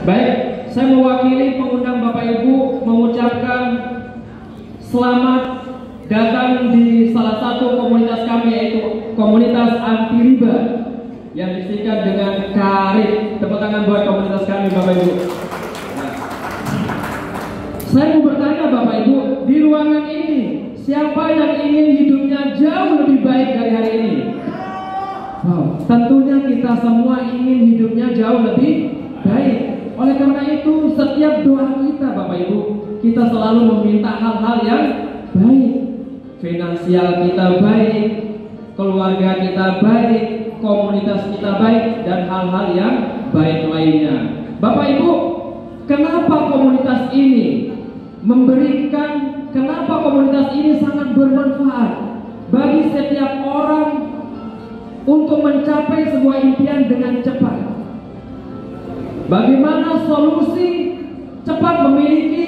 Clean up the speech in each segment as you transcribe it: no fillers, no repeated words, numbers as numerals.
Baik, saya mewakili pengundang Bapak Ibu mengucapkan selamat datang di salah satu komunitas kami, yaitu komunitas anti riba yang disingkat dengan KARIB. Tepuk tangan buat komunitas kami, Bapak Ibu. Saya mau bertanya Bapak Ibu, di ruangan ini siapa yang ingin hidupnya jauh lebih baik dari hari ini? Wow, tentunya kita semua ingin hidupnya jauh lebih baik. Oleh karena itu, setiap doa kita Bapak Ibu, kita selalu meminta hal-hal yang baik. Finansial kita baik, keluarga kita baik, komunitas kita baik, dan hal-hal yang baik lainnya. Bapak Ibu, kenapa komunitas ini kenapa komunitas ini sangat bermanfaat bagi setiap orang untuk mencapai sebuah impian dengan cepat? Bagaimana solusi cepat memiliki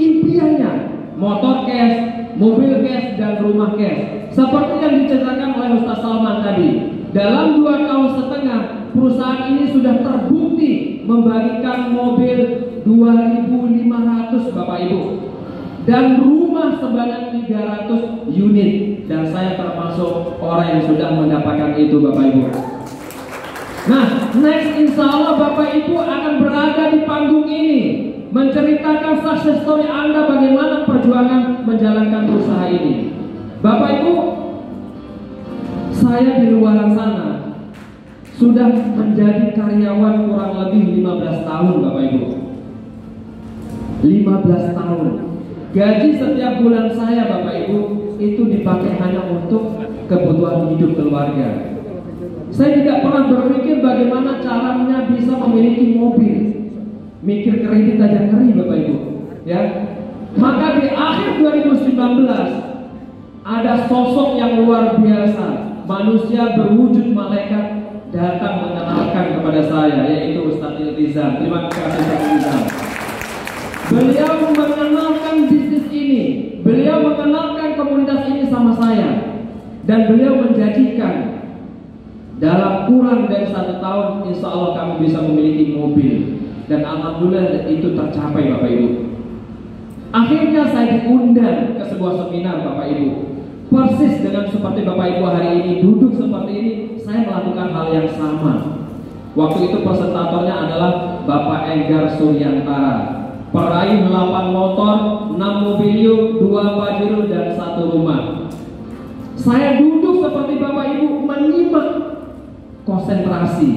impiannya? Motor cash, mobil cash, dan rumah cash. Seperti yang diceritakan oleh Ustaz Salman tadi, dalam 2 tahun setengah perusahaan ini sudah terbukti membagikan mobil 2.500 Bapak Ibu, dan rumah sebanyak 300 unit, dan saya termasuk orang yang sudah mendapatkan itu Bapak Ibu. Nah, next insya Allah Bapak Ibu akan berada di panggung ini menceritakan success story Anda, bagaimana perjuangan menjalankan usaha ini. Bapak Ibu, saya di luar sana sudah menjadi karyawan kurang lebih 15 tahun Bapak Ibu. 15 tahun. Gaji setiap bulan saya Bapak Ibu itu dipakai hanya untuk kebutuhan hidup keluarga. Saya tidak pernah berpikir bagaimana caranya bisa memiliki mobil. Mikir kredit aja ngeri Bapak Ibu, ya. Maka di akhir 2019 ada sosok yang luar biasa, manusia berwujud malaikat datang mengenalkan kepada saya, yaitu Ustaz Iltizam. Terima kasih Ustaz Iltizam. Beliau mengenalkan bisnis ini, beliau mengenalkan komunitas ini sama saya, dan beliau menjanjikan dalam kurang dari 1 tahun insya Allah kamu bisa memiliki mobil. Dan alhamdulillah itu tercapai Bapak Ibu. Akhirnya saya diundang ke sebuah seminar Bapak Ibu. Persis dengan seperti Bapak Ibu hari ini duduk seperti ini, saya melakukan hal yang sama. Waktu itu presentatornya adalah Bapak Enggar Suryantara, peraih 8 motor, 6 mobil, 2 Pajero, dan 1 rumah. Saya duduk seperti Bapak Ibu menyimak, konsentrasi.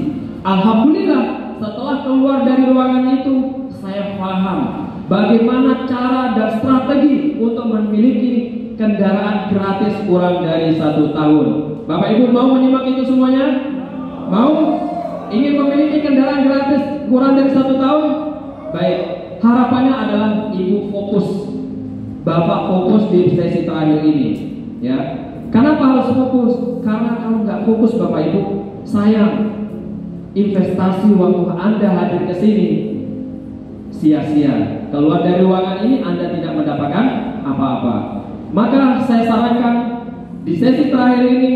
Alhamdulillah setelah keluar dari ruangan itu, saya paham bagaimana cara dan strategi untuk memiliki kendaraan gratis kurang dari 1 tahun. Bapak Ibu mau menyimak itu semuanya? Mau? Ingin memiliki kendaraan gratis kurang dari 1 tahun? Baik, harapannya adalah Ibu fokus, Bapak fokus di sesi terakhir ini, ya. Kenapa harus fokus? Karena kalau nggak fokus Bapak Ibu, sayang, investasi waktu Anda hadir ke sini sia-sia. Keluar dari ruangan ini Anda tidak mendapatkan apa-apa. Maka saya sarankan di sesi terakhir ini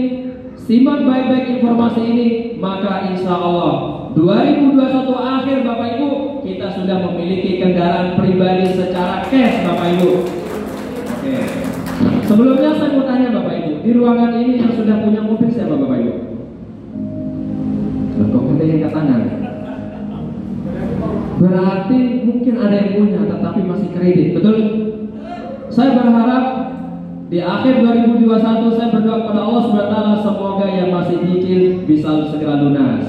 simak baik-baik informasi ini, maka insya Allah 2021 akhir Bapak Ibu kita sudah memiliki kendaraan pribadi secara cash Bapak Ibu. Oke. Sebelumnya saya mau tanya Bapak Ibu, di ruangan ini yang sudah punya mobil siapa Bapak Ibu? Kok ada yang tangan? Berarti mungkin ada yang punya tetapi masih kredit, betul? Saya berharap di akhir 2021 saya berdoa kepada Allah SWT semoga yang masih cicil bisa segera lunas.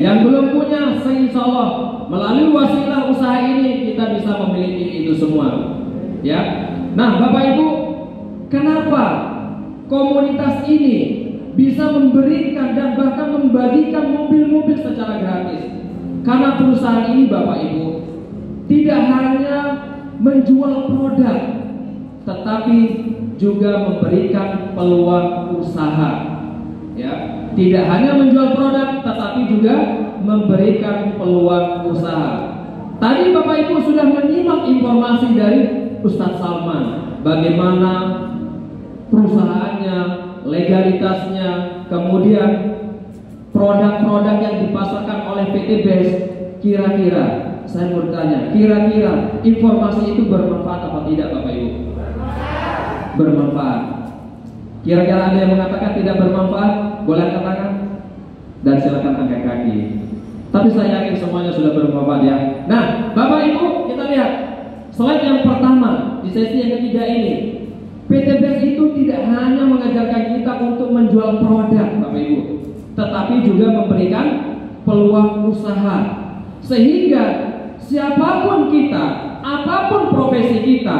Yang belum punya, insya Allah melalui wasilah usaha ini kita bisa memiliki itu semua. Ya. Nah, Bapak Ibu, kenapa komunitas ini bisa memberikan dan bahkan membagikan mobil-mobil secara gratis? Karena perusahaan ini Bapak Ibu tidak hanya menjual produk, tetapi juga memberikan peluang usaha. Ya, tidak hanya menjual produk, tetapi juga memberikan peluang usaha. Tadi Bapak Ibu sudah menyimak informasi dari Ustaz Salman, bagaimana perusahaannya, legalitasnya, kemudian produk-produk yang dipasarkan oleh PT BES. Kira-kira saya mau tanya, kira-kira informasi itu bermanfaat apa tidak Bapak Ibu? Bermanfaat. Kira-kira ada yang mengatakan tidak bermanfaat? Boleh angkat tangan dan silakan angkat kaki. Tapi saya yakin semuanya sudah bermanfaat ya. Nah, Bapak Ibu, kita lihat slide yang pertama di sesi yang ketiga ini. PTBS itu tidak hanya mengajarkan kita untuk menjual produk Bapak Ibu, tetapi juga memberikan peluang usaha. Sehingga siapapun kita, apapun profesi kita,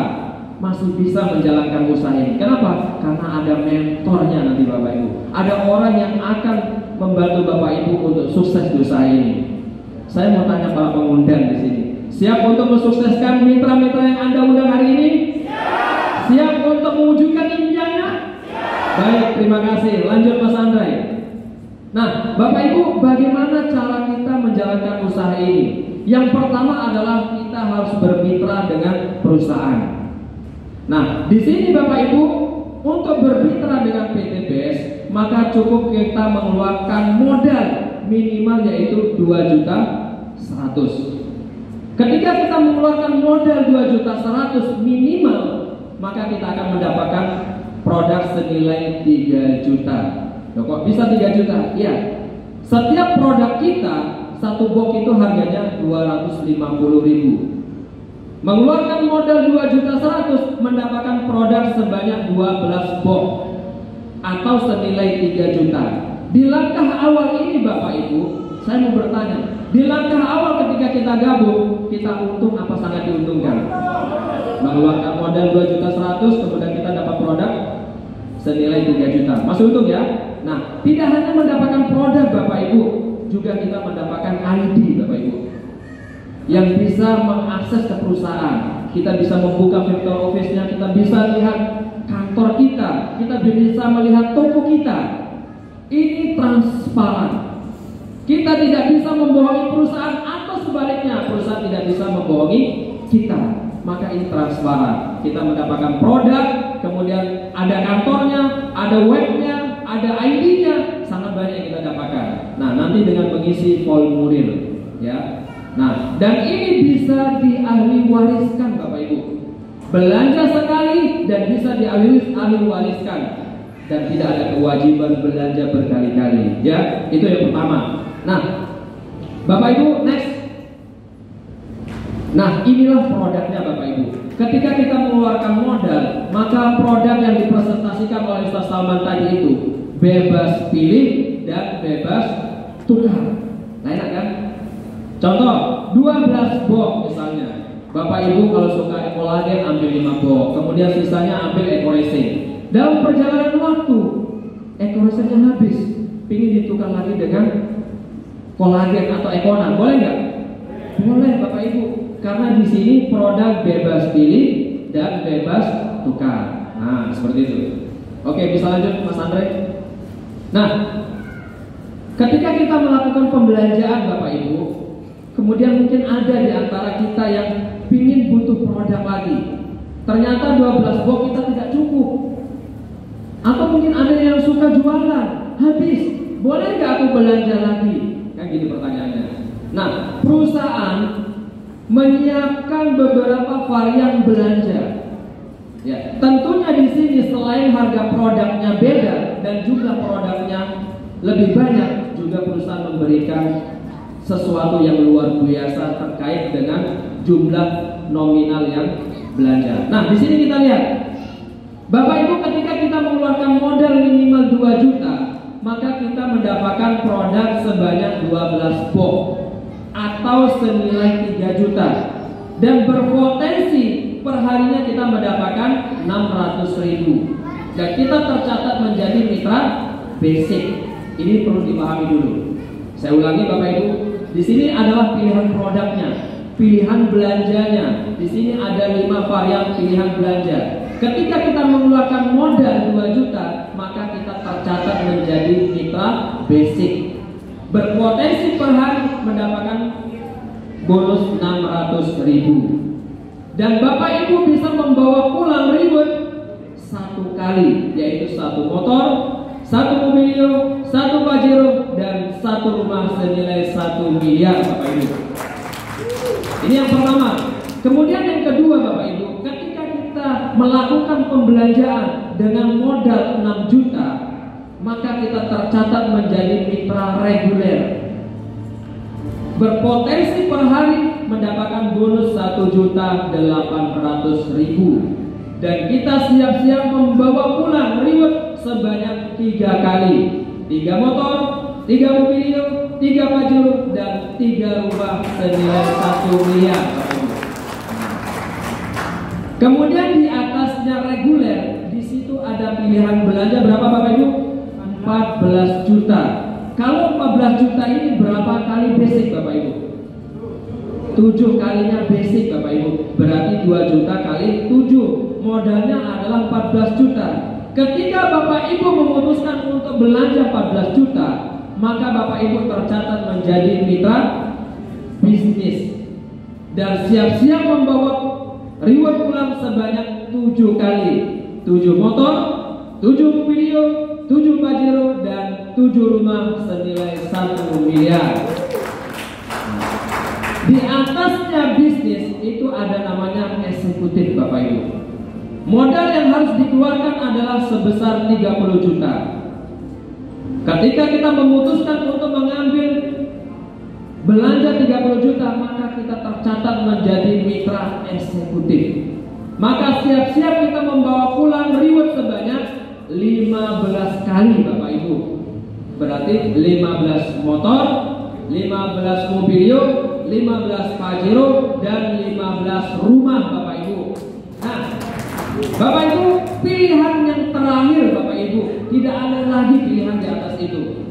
masih bisa menjalankan usaha ini. Kenapa? Karena ada mentornya nanti Bapak Ibu. Ada orang yang akan membantu Bapak Ibu untuk sukses di usaha ini. Saya mau tanya para pengundang di sini, siap untuk mensukseskan mitra-mitra yang Anda undang hari ini? Siap untuk mewujudkan impiannya? Baik, terima kasih. Lanjut Mas Andre. Nah, Bapak Ibu, bagaimana cara kita menjalankan usaha ini? Yang pertama adalah kita harus bermitra dengan perusahaan. Nah, di sini Bapak Ibu, untuk bermitra dengan PTBS, maka cukup kita mengeluarkan modal minimal yaitu 2.100.000. Ketika kita mengeluarkan modal 2.100.000 minimal, maka kita akan mendapatkan produk senilai 3 juta. Loh, kok bisa 3 juta? Iya. Setiap produk kita, satu box itu harganya 250.000. Mengeluarkan modal 2.100.000 mendapatkan produk sebanyak 12 box atau senilai 3 juta. Di langkah awal ini Bapak Ibu, saya mau bertanya, di langkah awal ketika kita gabung, kita untung apa sangat diuntungkan? Mengeluarkan modal 2.100.000, kemudian kita dapat produk senilai 3 juta. Masih untung ya? Nah, tidak hanya mendapatkan produk Bapak Ibu, juga kita mendapatkan ID Bapak Ibu, yang bisa mengakses ke perusahaan. Kita bisa membuka virtual office-nya, kita bisa lihat kantor kita bisa melihat toko kita. Ini transparan. Kita tidak bisa membohongi perusahaan, atau sebaliknya perusahaan tidak bisa membohongi kita. Maka ini transparan. Kita mendapatkan produk, kemudian ada kantornya, ada webnya, ada ID-nya, sangat banyak yang kita dapatkan. Nah, nanti dengan mengisi formulir, ya. Nah, dan ini bisa diahli wariskan Bapak Ibu. Belanja sekali dan bisa diahli wariskan, dan tidak ada kewajiban belanja berkali-kali. Ya, itu yang pertama. Nah, Bapak Ibu, next. Nah, inilah produknya Bapak Ibu. Ketika kita mengeluarkan modal, maka produk yang dipresentasikan oleh Ustaz Salman tadi itu bebas pilih dan bebas tukar. Nah, enak kan? Contoh, 12 box misalnya. Bapak Ibu kalau suka kolagen ambil 5 box, kemudian sisanya ambil ekoresin. Dalam perjalanan waktu, ekoresinnya habis, ingin ditukar lagi dengan kolagen atau ekonan, boleh nggak? Boleh Bapak Ibu, karena di sini produk bebas pilih dan bebas tukar. Nah, seperti itu. Oke, bisa lanjut Mas Andre. Nah, ketika kita melakukan pembelanjaan Bapak Ibu, kemudian mungkin ada di antara kita yang ingin butuh produk lagi. Ternyata 12 box kita tidak cukup. Atau mungkin ada yang suka jualan, habis. Boleh nggak aku belanja lagi? Kan gini pertanyaannya. Nah, perusahaan menyiapkan beberapa varian belanja. Ya, tentunya di sini selain harga produknya beda dan jumlah produknya lebih banyak, juga perusahaan memberikan sesuatu yang luar biasa terkait dengan jumlah nominal yang belanja. Nah, di sini kita lihat, Bapak Ibu, ketika kita mengeluarkan modal minimal 2 juta, maka kita mendapatkan produk sebanyak 12 box atau senilai 3 juta, dan berpotensi perharinya kita mendapatkan 600.000, dan kita tercatat menjadi mitra basic. Ini perlu dipahami dulu. Saya ulangi Bapak Ibu, di sini adalah pilihan produknya, pilihan belanjanya. Di sini ada 5 varian pilihan belanja. Ketika kita mengeluarkan modal 2 juta, maka kita tercatat menjadi mitra basic. Berpotensi per hari mendapatkan bonus 600.000. Dan Bapak Ibu bisa membawa pulang reward 1 kali, yaitu 1 motor, 1 mobilio, 1 Pajero, dan 1 rumah senilai 1 miliar Bapak Ibu. Ini yang pertama. Kemudian yang kedua Bapak Ibu, ketika kita melakukan pembelanjaan dengan modal 6 juta, maka kita tercatat menjadi mitra reguler. Berpotensi per hari mendapatkan bonus 1.800.000. Dan kita siap-siap membawa pulang reward sebanyak 3 kali. 3 motor, 3 mobil, 3 Pajero, dan 3 rumah senilai 1 miliar. Kemudian di atasnya reguler, di situ ada pilihan belanja berapa Bapak Ibu? 14 juta. Kalau 14 juta ini berapa kali basic Bapak Ibu? 7 kalinya basic Bapak Ibu. Berarti 2 juta kali 7. Modalnya adalah 14 juta. Ketika Bapak Ibu memutuskan untuk belanja 14 juta, maka Bapak Ibu tercatat menjadi mitra bisnis dan siap-siap membawa reward pulang sebanyak 7 kali. 7 motor, 7 mobil, 7 Pajero, dan 7 rumah senilai 1 miliar. Di atasnya bisnis itu ada namanya eksekutif Bapak Ibu. Modal yang harus dikeluarkan adalah sebesar 30 juta. Ketika kita memutuskan untuk mengambil belanja 30 juta, maka kita tercatat menjadi mitra eksekutif. Maka siap-siap kita membawa pulang reward sebanyak 15 kali Bapak Ibu. Berarti 15 motor, 15 mobilio, 15 Pajero, dan 15 rumah Bapak Ibu. Nah, Bapak Ibu, pilihan yang terakhir Bapak Ibu, tidak ada lagi pilihan di atas itu.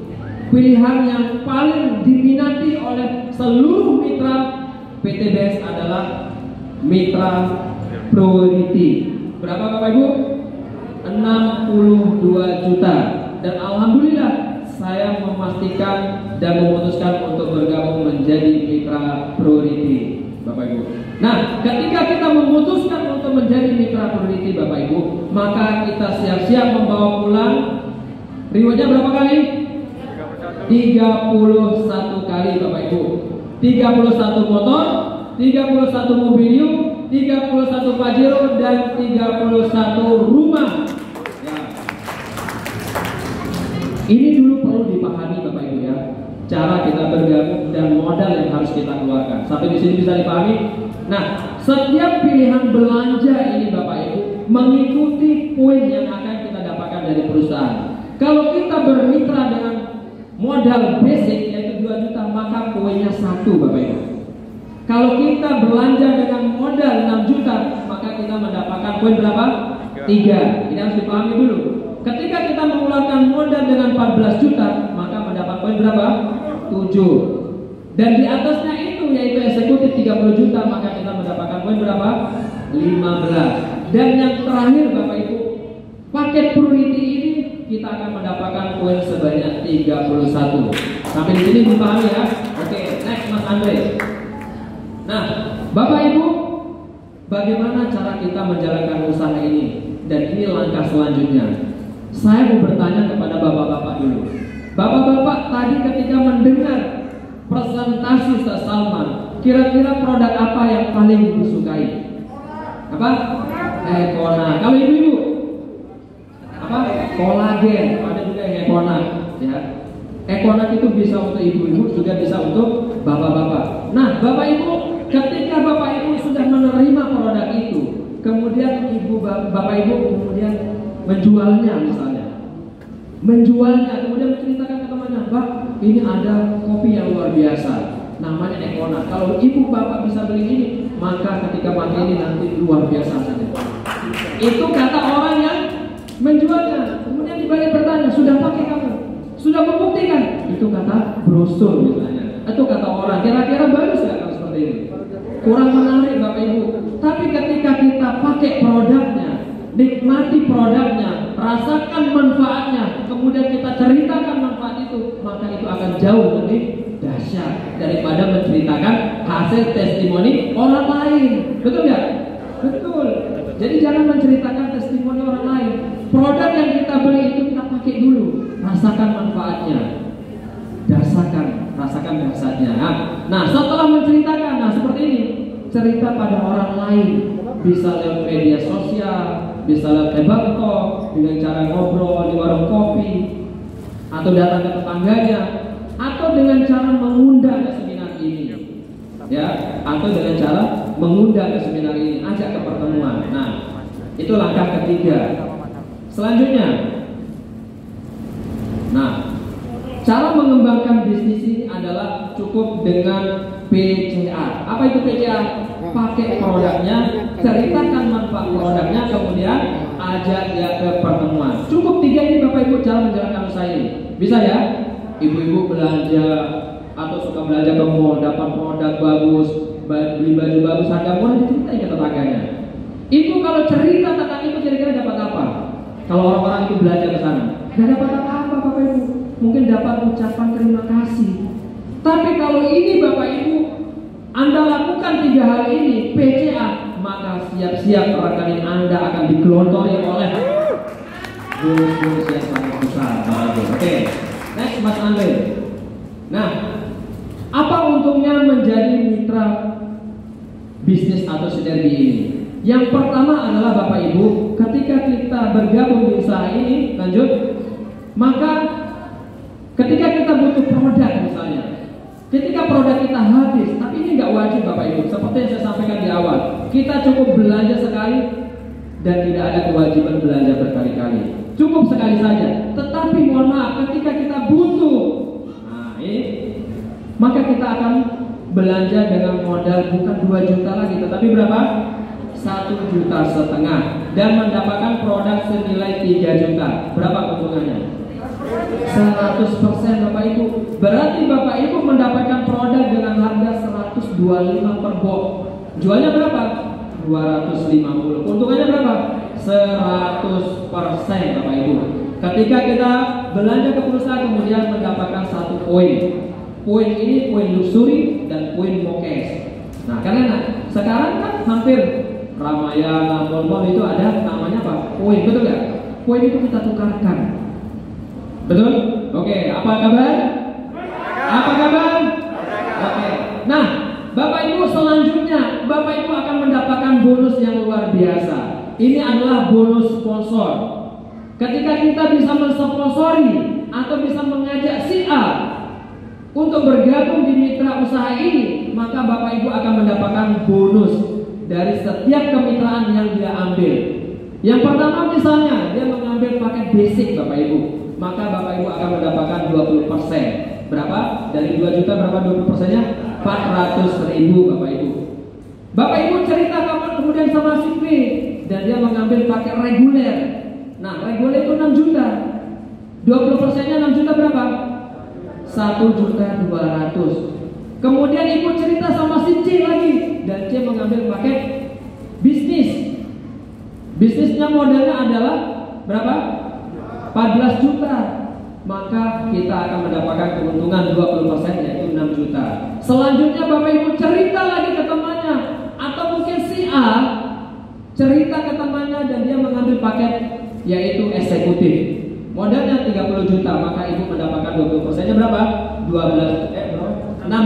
Pilihan yang paling diminati oleh seluruh mitra PTBS adalah mitra priority. Berapa Bapak Ibu? 62 juta. Dan alhamdulillah saya memastikan dan memutuskan untuk bergabung menjadi mitra priority Bapak Ibu. Nah, ketika kita memutuskan untuk menjadi mitra priority Bapak Ibu, maka kita siap-siap membawa pulang rewardnya berapa kali? 31 kali Bapak Ibu. 31 motor, 31 mobil, 31 Pajero, dan 31 rumah. Ya. Ini dulu perlu dipahami Bapak Ibu ya. Cara kita bergabung dan modal yang harus kita keluarkan. Sampai di sini bisa dipahami? Nah, setiap pilihan belanja ini Bapak Ibu mengikuti poin yang akan kita dapatkan dari perusahaan. Kalau kita bermitra dengan modal basic yaitu 2 juta, maka poinnya 1 Bapak Ibu. Kalau kita belanja dengan modal 6 juta, maka kita mendapatkan poin berapa? 3. Ini harus dipahami dulu. Ketika kita mengeluarkan modal dengan 14 juta, maka mendapat poin berapa? 7. Dan di atasnya itu yaitu eksekutif 30 juta, maka kita mendapatkan poin berapa? 15. Dan yang terakhir Bapak Ibu, paket priority ini kita akan mendapatkan poin sebanyak 31. Sampai di sini dipahami ya? Oke, next Mas Andre. Nah, Bapak Ibu, bagaimana cara kita menjalankan usaha ini? Dan ini langkah selanjutnya. Saya mau bertanya kepada bapak-bapak dulu. Bapak-bapak tadi ketika mendengar presentasi Ustaz Salman, kira-kira produk apa yang paling disukai? Apa? Ekona. Kalau ibu-ibu? Apa? Kolagen. Ada juga yang Ekona. Ya. Ekona itu bisa untuk ibu-ibu, juga bisa untuk bapak-bapak. Nah, Bapak Ibu, ketika Bapak Ibu sudah menerima produk itu, kemudian Bapak Ibu kemudian menjualnya misalnya, kemudian menceritakan ke temannya, Pak, ini ada kopi yang luar biasa, namanya Ekona. Kalau ibu bapak bisa beli ini, maka ketika pakai ini nanti luar biasa saja. Itu kata orang yang menjualnya. Kemudian dibalik bertanya, sudah pakai kamu? Sudah membuktikan? Itu kata brosur misalnya. Itu kata orang. Kira-kira bagus nggak kalau seperti ini? Kurang menarik Bapak Ibu. Tapi ketika kita pakai produknya, nikmati produknya, rasakan manfaatnya, kemudian kita ceritakan manfaat itu, maka itu akan jauh lebih dahsyat daripada menceritakan hasil testimoni orang lain. Betul ya? Betul. Jadi jangan menceritakan testimoni orang lain. Produk yang kita beli itu kita pakai dulu, rasakan manfaatnya, rasakan dahsyatnya. Nah, setelah menceritakan, nah seperti ini, cerita pada orang lain, bisa lewat media sosial, bisa lewat table talk, dengan cara ngobrol di warung kopi, atau datang ke tetangganya, atau dengan cara mengundang ke seminar ini, ya, atau dengan cara mengundang ke seminar ini, ajak ke pertemuan. Nah, itu langkah ketiga. Selanjutnya, nah, cara mengembangkan bisnis ini adalah cukup dengan PCA. Apa itu PCA? Pakai produknya, ceritakan manfaat produknya, kemudian ajak dia ke pertemuan. Cukup 3 ini Bapak Ibu cara menjalankan usaha ini. Bisa ya? Ibu-ibu belanja atau suka belanja ke mall, dapat produk bagus, beli baju bagus, harga murah, diceritain ke tetangganya. Ibu kalau cerita tentang itu kira-kira dapat apa? Kalau orang-orang itu belanja ke sana, nggak dapat apa-apa Bapak Ibu. Mungkin dapat ucapan terima kasih. Tapi kalau ini Bapak Ibu, Anda lakukan 3 hal ini, PCA, maka siap-siap rekening Anda akan digelontori oleh bonus yang sangat besar. Oke, next Mas Andre. Nah, apa untungnya menjadi mitra bisnis atau sinergi ini? Yang pertama adalah Bapak Ibu, ketika kita bergabung di usaha ini, lanjut, maka ketika kita butuh produk misalnya, ketika produk kita habis, tapi ini nggak wajib Bapak Ibu, seperti yang saya sampaikan di awal, kita cukup belanja sekali dan tidak ada kewajiban belanja berkali-kali, cukup sekali saja. Tetapi mohon maaf, ketika kita butuh, nah ini, maka kita akan belanja dengan modal bukan 2 juta lagi, tetapi berapa? 1,5 juta dan mendapatkan produk senilai 3 juta. Berapa keuntungannya? 100% Bapak Ibu. Berarti Bapak Ibu mendapatkan produk dengan harga 125 per box. Jualnya berapa? 250. Keuntungannya berapa? 100% Bapak Ibu. Ketika kita belanja ke perusahaan kemudian mendapatkan 1 poin. Poin ini poin luxury dan poin mokes. Nah, karena sekarang kan hampir Ramayana, mall itu ada namanya apa? Poin, betul nggak? Poin itu kita tukarkan. Betul? Oke, apa kabar? Apa kabar? Oke. Nah, Bapak Ibu selanjutnya, Bapak Ibu akan mendapatkan bonus yang luar biasa. Ini adalah bonus sponsor. Ketika kita bisa mensponsori atau bisa mengajak si A untuk bergabung di mitra usaha ini, maka Bapak Ibu akan mendapatkan bonus dari setiap kemitraan yang dia ambil. Yang pertama misalnya dia mengambil paket basic Bapak Ibu, maka Bapak Ibu akan mendapatkan 20%. Berapa? Dari 2 juta berapa 20%-nya? 400.000 Bapak Ibu. Bapak Ibu cerita kemudian sama si B dan dia mengambil paket reguler. Nah, reguler itu 6 juta. 20%-nya 6 juta berapa? 1.200.000. Kemudian ibu cerita sama si C lagi dan C mengambil paket bisnis. Bisnisnya modalnya adalah berapa? 14 juta. Maka kita akan mendapatkan keuntungan 20% yaitu 6 juta. Selanjutnya Bapak Ibu cerita lagi ke temannya, atau mungkin si A cerita ke temannya dan dia mengambil paket yaitu eksekutif. Modalnya 30 juta, maka ibu mendapatkan 20%-nya berapa? 6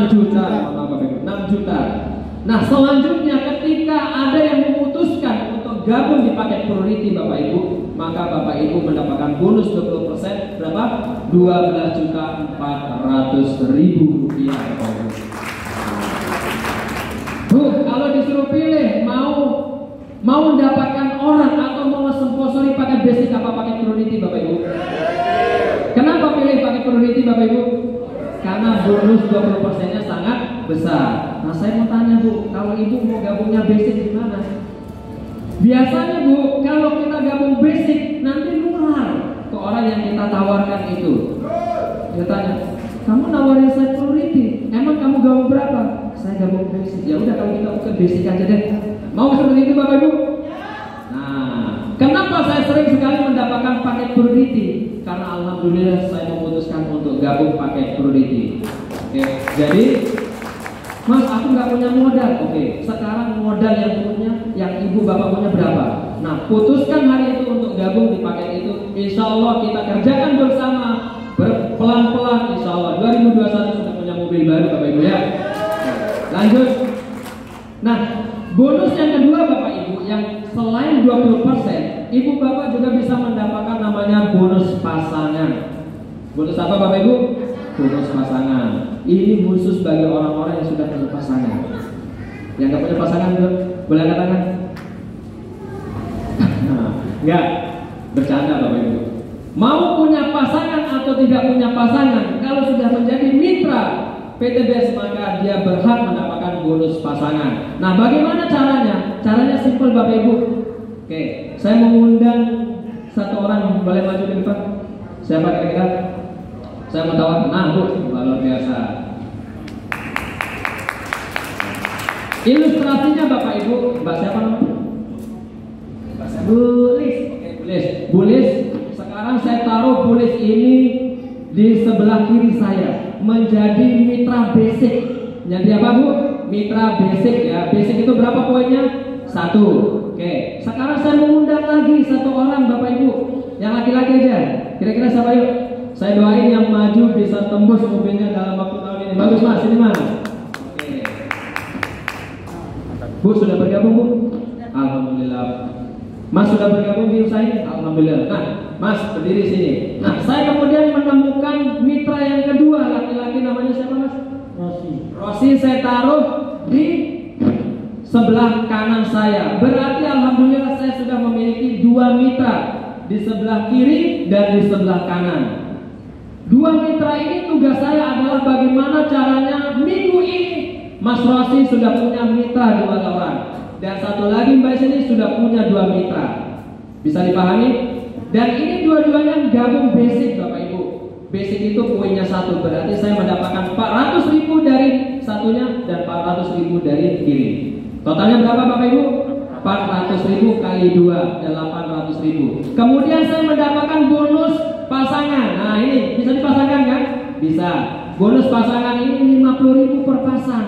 juta. 6 juta. Nah, selanjutnya ketika ada yang memutuskan untuk gabung di paket priority Bapak Ibu, maka Bapak Ibu mendapatkan bonus 20%. Berapa? 12.400.000 rupiah. Bu, kalau disuruh pilih mau mendapatkan orang atau mau sponsori paket basic apa paket priority Bapak Ibu? Kenapa pilih paket priority Bapak Ibu? Karena bonus 20%-nya sangat besar. Nah, saya mau tanya Bu, kalau ibu mau gabungnya basic gimana? Biasanya Bu, kalau kita gabung basic nanti nular ke orang yang kita tawarkan itu. Dia tanya, kamu nawarin saya priority, emang kamu gabung berapa? Saya gabung basic. Ya udah, kalau kita buka basic aja deh. Mau seperti itu Bapak Ibu? Nah, kenapa saya sering sekali mendapatkan paket priority? Karena alhamdulillah saya memutuskan untuk gabung paket priority. Oke, jadi Mas, aku nggak punya modal. Oke, sekarang modal yang ibu bapak punya berapa? Nah, putuskan hari itu untuk gabung di paket itu. Insya Allah kita kerjakan bersama, pelan-pelan. Insya Allah 2021 sudah punya mobil baru Bapak Ibu ya. Lanjut. Nah, bonus yang kedua Bapak Ibu, yang selain 20%, Ibu Bapak juga bisa mendapatkan namanya bonus pasangan. Bonus apa Bapak Ibu? Bonus pasangan. Ini khusus bagi orang-orang yang sudah punya pasangan. Yang nggak punya pasangan boleh angkat tangan? Nah, enggak, bercanda Bapak Ibu. Mau punya pasangan atau tidak punya pasangan, kalau sudah menjadi mitra PTBS maka dia berhak mendapatkan bonus pasangan. Nah, bagaimana caranya? Caranya simpel Bapak Ibu. Oke, saya mengundang satu orang, boleh maju ke depan. Siapa kira-kira? Saya mau tawar. Nah, Bu, luar biasa. Ilustrasinya Bapak Ibu, Mbak siapa namanya? Bulis. Oke, Bulis. Bulis. Sekarang saya taruh Bulis ini di sebelah kiri saya menjadi mitra basic. Jadi apa Bu? Mitra basic ya. Basic itu berapa poinnya? 1. Oke. Sekarang saya mengundang lagi satu orang Bapak Ibu, yang laki-laki aja. Kira-kira siapa yuk? Saya doain yang maju bisa tembus mobilnya dalam waktu tahun ini. Bagus Mas, ini Mas. Oke. Bu sudah bergabung Bu? Alhamdulillah. Mas sudah bergabung di usaha ini? Alhamdulillah. Nah, Mas berdiri sini. Nah, saya kemudian menemukan mitra yang kedua, laki-laki namanya siapa Mas? Rosi. Rosi saya taruh di sebelah kanan saya. Berarti alhamdulillah saya sudah memiliki 2 mitra, di sebelah kiri dan di sebelah kanan. 2 mitra ini tugas saya adalah bagaimana caranya minggu ini Mas Rosi sudah punya mitra 2 orang. Dan satu lagi Mbak sini sudah punya 2 mitra. Bisa dipahami? Dan ini dua-duanya gabung basic Bapak Ibu. Basic itu poinnya 1, berarti saya mendapatkan 400.000 dari satunya dan 400.000 dari kiri. Totalnya berapa Bapak Ibu? 400.000 kali 2 dan 800.000. Kemudian saya mendapatkan bonus pasangan. Nah, ini bisa dipasangkan kan? Bisa. Bonus pasangan ini 50.000 per pasang.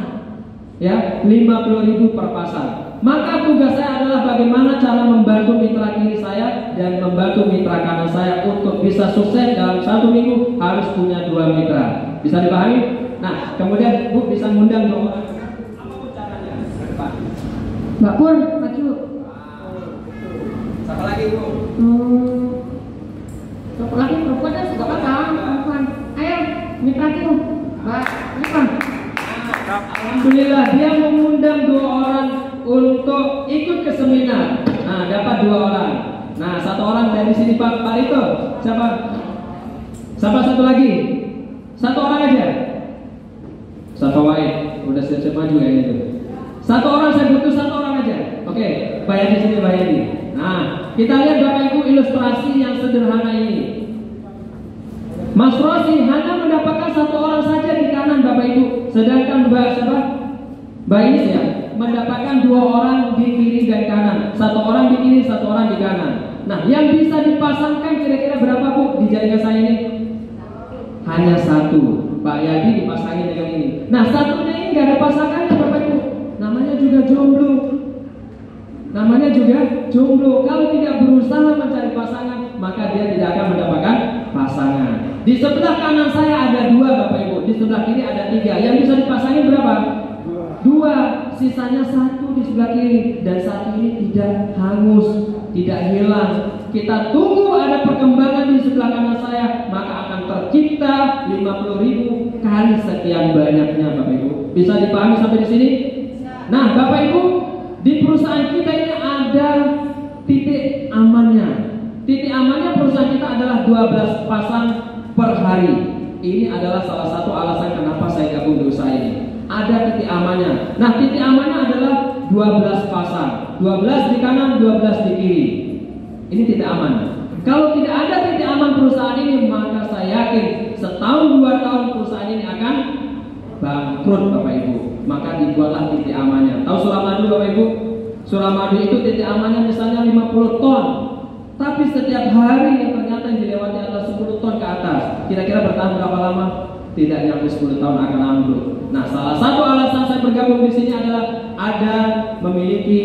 Ya, 50.000 per pasang. Maka tugas saya adalah bagaimana cara membantu mitra kiri saya dan membantu mitra kanan saya untuk bisa sukses dalam 1 minggu harus punya 2 mitra. Bisa dipahami? Nah, kemudian Bu bisa ngundang 2 orang. Apapun caranya. Mbak Pur, maju. Siapa lagi Bu? Siapa lagi perempuan dan suka perempuan. Ayo, mitra kita. Mbak, Mbak. Alhamdulillah dia mengundang 2 orang untuk ikut ke seminar. Nah, dapat 2 orang. Nah, 1 orang dari sini Pak Rito. Siapa? Siapa satu lagi? 1 orang aja. Satu wae. Udah siap-siap maju ya itu. 1 orang saya butuh 1 orang aja. Oke, bayar di sini bayar di. Nah, kita lihat Bapak Ibu ilustrasi yang sederhana ini. Mas Rosi hanya mendapatkan 1 orang saja di kanan Bapak Ibu. Sedangkan Mbak siapa? Mbak ini ya mendapatkan 2 orang di kiri dan kanan. 1 orang di kiri, 1 orang di kanan. Nah, yang bisa dipasangkan kira-kira berapa Bu di jaringan saya ini? Hanya 1. Pak Yadi dipasangin dengan ini. Nah, satunya ini nggak ada pasangannya Bapak Ibu. Namanya juga jomblo. Namanya juga jomblo. Kalau tidak berusaha mencari pasangan, maka dia tidak akan mendapatkan pasangan. Di sebelah kanan saya ada 2 Bapak Ibu. Di sebelah kiri ada 3. Yang bisa dipasangin berapa? 2. Sisanya 1 di sebelah kiri. Dan 1 ini tidak hangus, tidak hilang. Kita tunggu ada perkembangan di sebelah kanan saya, maka akan tercipta 50.000 kali sekian banyaknya Bapak Ibu. Bisa dipahami sampai di sini? Nah Bapak Ibu, di perusahaan kita ini ada titik amannya. Titik amannya perusahaan kita adalah 12 pasang per hari. Ini adalah salah satu alasan kenapa saya gabung di usaha ini. Ada titik amannya. Nah, titik amannya adalah 12 pasang. 12 di kanan, 12 di kiri. Ini titik aman. Kalau tidak ada titik aman perusahaan ini, maka saya yakin setahun 2 tahun perusahaan ini akan bangkrut Bapak Ibu. Maka dibuatlah titik amannya. Tahu Suramadu Bapak Ibu? Suramadu itu titik amannya misalnya 50 ton. Tapi setiap hari yang ternyata yang dilewati adalah 10 ton ke atas. Kira-kira bertahan berapa lama? Tidak nyampe 10 tahun akan ambruk. Nah, salah satu alasan saya bergabung di sini adalah ada memiliki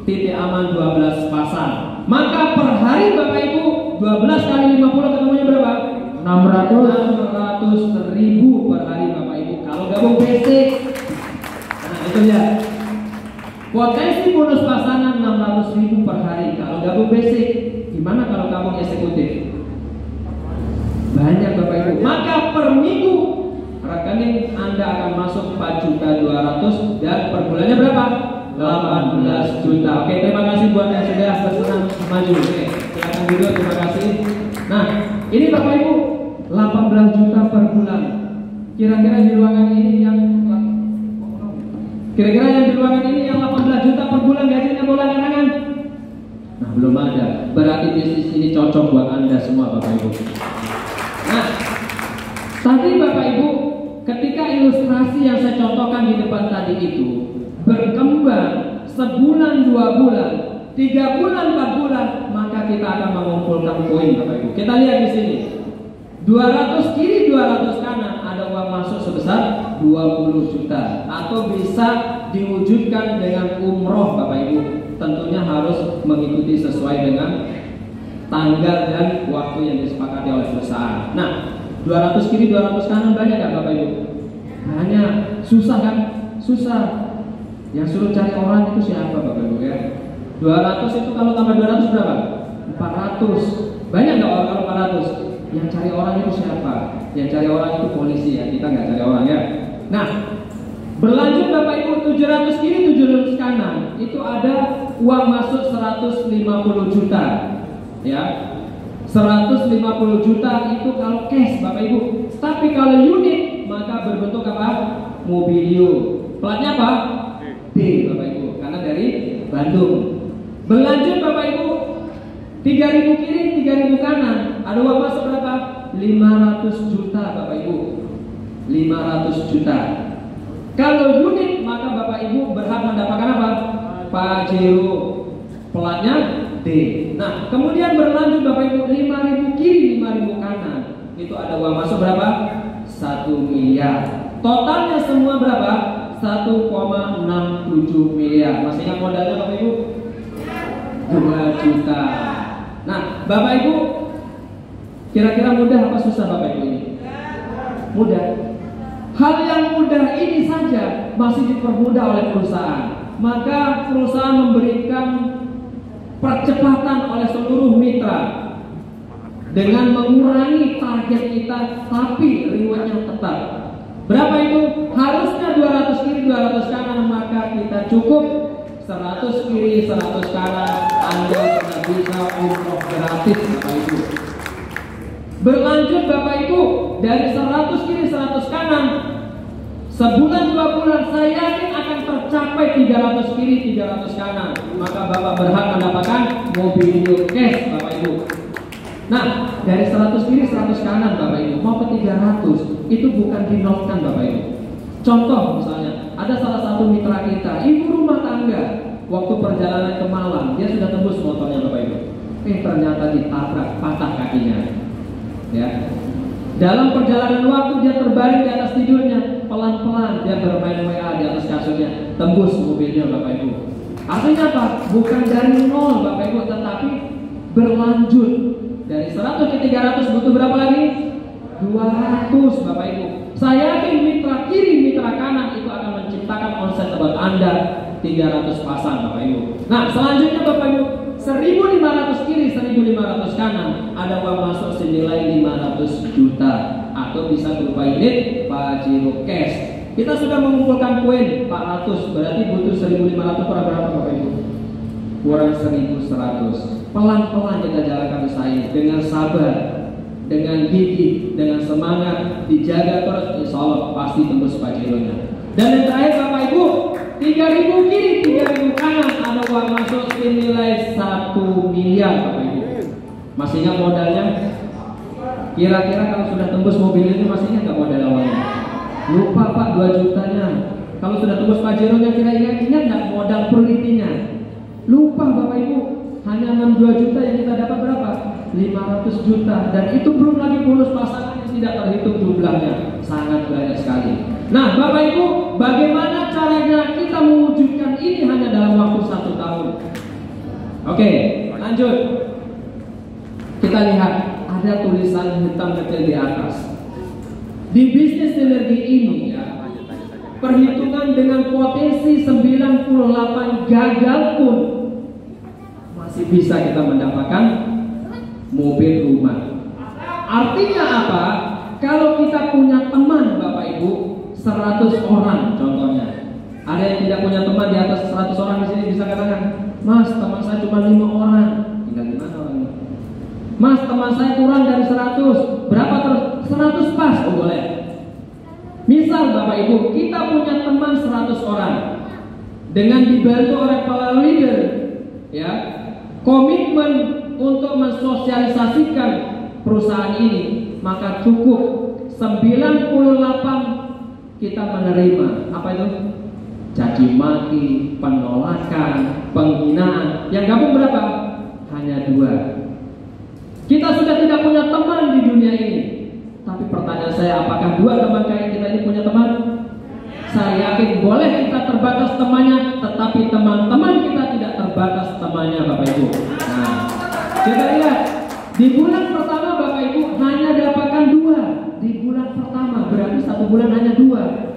titik aman 12 pasang. Maka per hari Bapak Ibu 12 kali 50 ketemunya berapa? 600.000 per hari Bapak Ibu. Kalau gabung basic. Nah, itu ya. Potensi bonus pasangan 600.000 per hari. Kalau gabung basic, gimana kalau kamu eksekutif? Banyak Bapak Ibu. Maka per minggu rekening Anda akan masuk 4.200.000 dan per bulannya berapa? 18 juta. Oke, terima kasih buat yang sudah berkenan maju. Oke, silakan duduk, terima kasih. Nah, ini Bapak Ibu 18 juta per bulan. Kira-kira di ruangan ini yang 18 juta per bulan gajinya boleh tangan? Nah, belum ada. Berarti bisnis ini cocok buat Anda semua Bapak Ibu. Nah, tadi Bapak Ibu, ketika ilustrasi yang saya contohkan di depan tadi itu berkembang sebulan, 2 bulan, 3 bulan, 4 bulan, maka kita akan mengumpulkan poin Bapak Ibu. Kita lihat di sini. 200 kiri, 200 kanan, ada uang masuk sebesar 20 juta. Atau bisa diwujudkan dengan umroh Bapak Ibu. Tentunya harus mengikuti sesuai dengan tanggal dan waktu yang disepakati oleh perusahaan. Nah, 200 kiri 200 kanan banyak kan Bapak Ibu? Banyak. Susah kan? Susah. Yang suruh cari orang itu siapa Bapak Ibu ya? 200 itu kalau tambah 200 berapa? 400. Banyak nggak orang kalau 400? Yang cari orang itu siapa? Yang cari orang itu polisi ya. Kita nggak cari orang ya. Nah, berlanjut Bapak Ibu, 700 kiri 700 kanan itu ada uang masuk 150 juta. Ya, 150 juta itu kalau cash Bapak Ibu. Tapi kalau unit maka berbentuk apa? Mobilio. Platnya apa? D Bapak Ibu. Karena dari Bandung. Berlanjut Bapak Ibu, 3.000 kiri 3.000 kanan. Ada uang masuk berapa? 500 juta Bapak Ibu. 500 juta. Kalau unit maka Bapak Ibu berhak mendapatkan apa? Pajero. Platnya D. Nah, kemudian berlanjut Bapak Ibu, 5.000 kiri 5.000 kanan. Itu ada uang masuk berapa? 1 miliar. Totalnya semua berapa? 1,67 miliar. Masih ingat modalnya Bapak Ibu? 2 juta. Nah, Bapak Ibu, kira-kira mudah apa susah Bapak Ibu ini? Mudah. Hal yang mudah ini saja masih dipermudah oleh perusahaan. Maka perusahaan memberikan percepatan oleh seluruh mitra dengan mengurangi target kita, tapi rewardnya tetap. Berapa itu? Harusnya 200 kiri 200 kanan, maka kita cukup 100 kiri 100 kanan. Anda sudah bisa umroh gratis Bapak Ibu. Berlanjut Bapak Ibu, dari 100 kiri 100 kanan, sebulan 2 bulan saya yakin akan tercapai 300 kiri 300 kanan. Maka Bapak berhak mendapatkan mobilio cash Bapak Ibu. Nah, dari 100 kiri 100 kanan Bapak Ibu mau ke 300, itu bukan dinolkan Bapak Ibu. Contoh misalnya, ada salah satu mitra kita, ibu rumah tangga, waktu perjalanan ke Malang, dia sudah tembus motornya Bapak Ibu. Ternyata ditabrak, patah kakinya. Ya. Dalam perjalanan waktu dia terbaring di atas tidurnya, pelan-pelan dia bermain WA di atas kasurnya, tembus mobilnya Bapak Ibu. Artinya apa? Bukan dari nol Bapak Ibu, tetapi berlanjut. Dari 100 ke 300 butuh berapa lagi? 200 Bapak Ibu. Saya yakin mitra kiri, mitra kanan itu akan menciptakan omset buat Anda 300 pasang Bapak Ibu. Nah, selanjutnya Bapak Ibu, 1.500 kiri, 1.500 kanan, ada uang masuk senilai 500 juta atau bisa berupa unit Pajero cash. Kita sudah mengumpulkan poin 400, berarti butuh 1.500 per berapa Bapak Ibu? Kurang 1.100. Pelan-pelan kita jalankan usaha ini dengan sabar, dengan gigih, dengan semangat, dijaga terus, insya Allah pasti tembus Pajeronya. Dan yang terakhir Bapak Ibu, 3.000 kiri 3.000 kanan, ada uang masuk senilai 1 miliar Bapak Ibu. Masih ingat modalnya? Kira-kira kalau sudah tembus mobil ini masih ingat nggak modal awalnya? Lupa Pak, 2 jutanya. Kalau sudah tembus Pajeronya kira-kira ingat nggak modal penelitinya? Lupa Bapak Ibu. Hanya 62 juta yang kita dapat berapa? 500 juta. Dan itu belum lagi bonus pasangan yang tidak terhitung jumlahnya. Sangat banyak sekali. Nah Bapak Ibu, bagaimana caranya kita mewujudkan ini hanya dalam waktu 1 tahun? Oke, lanjut. Kita lihat, ada tulisan hitam kecil di atas. Di bisnis sinergi ini ya, perhitungan dengan potensi 98 gagal pun masih bisa kita mendapatkan mobil rumah. Artinya apa? Kalau kita punya teman Bapak Ibu 100 orang contohnya. Ada yang tidak punya teman di atas 100 orang di sini bisa katakan, "Mas, teman saya cuma 5 orang." Tinggal di mana orangnya? "Mas, teman saya kurang dari 100." Berapa terus? 100 pas. Oh, boleh. Misal Bapak Ibu, kita punya teman 100 orang. Dengan dibantu oleh para leader, ya, komitmen untuk mensosialisasikan perusahaan ini, maka cukup 98 kita menerima. Apa itu? Caci maki, penolakan, penghinaan. Yang gabung berapa? Hanya 2. Kita sudah tidak punya teman di dunia ini. Tapi pertanyaan saya, apakah 2 teman kayak kita ini punya teman? Saya yakin boleh kita terbatas temannya, tetapi teman-teman kita tidak terbatas temannya Bapak Ibu. Nah, kita lihat di bulan pertama Bapak Ibu hanya dapatkan 2. Di bulan pertama berarti 1 bulan hanya 2.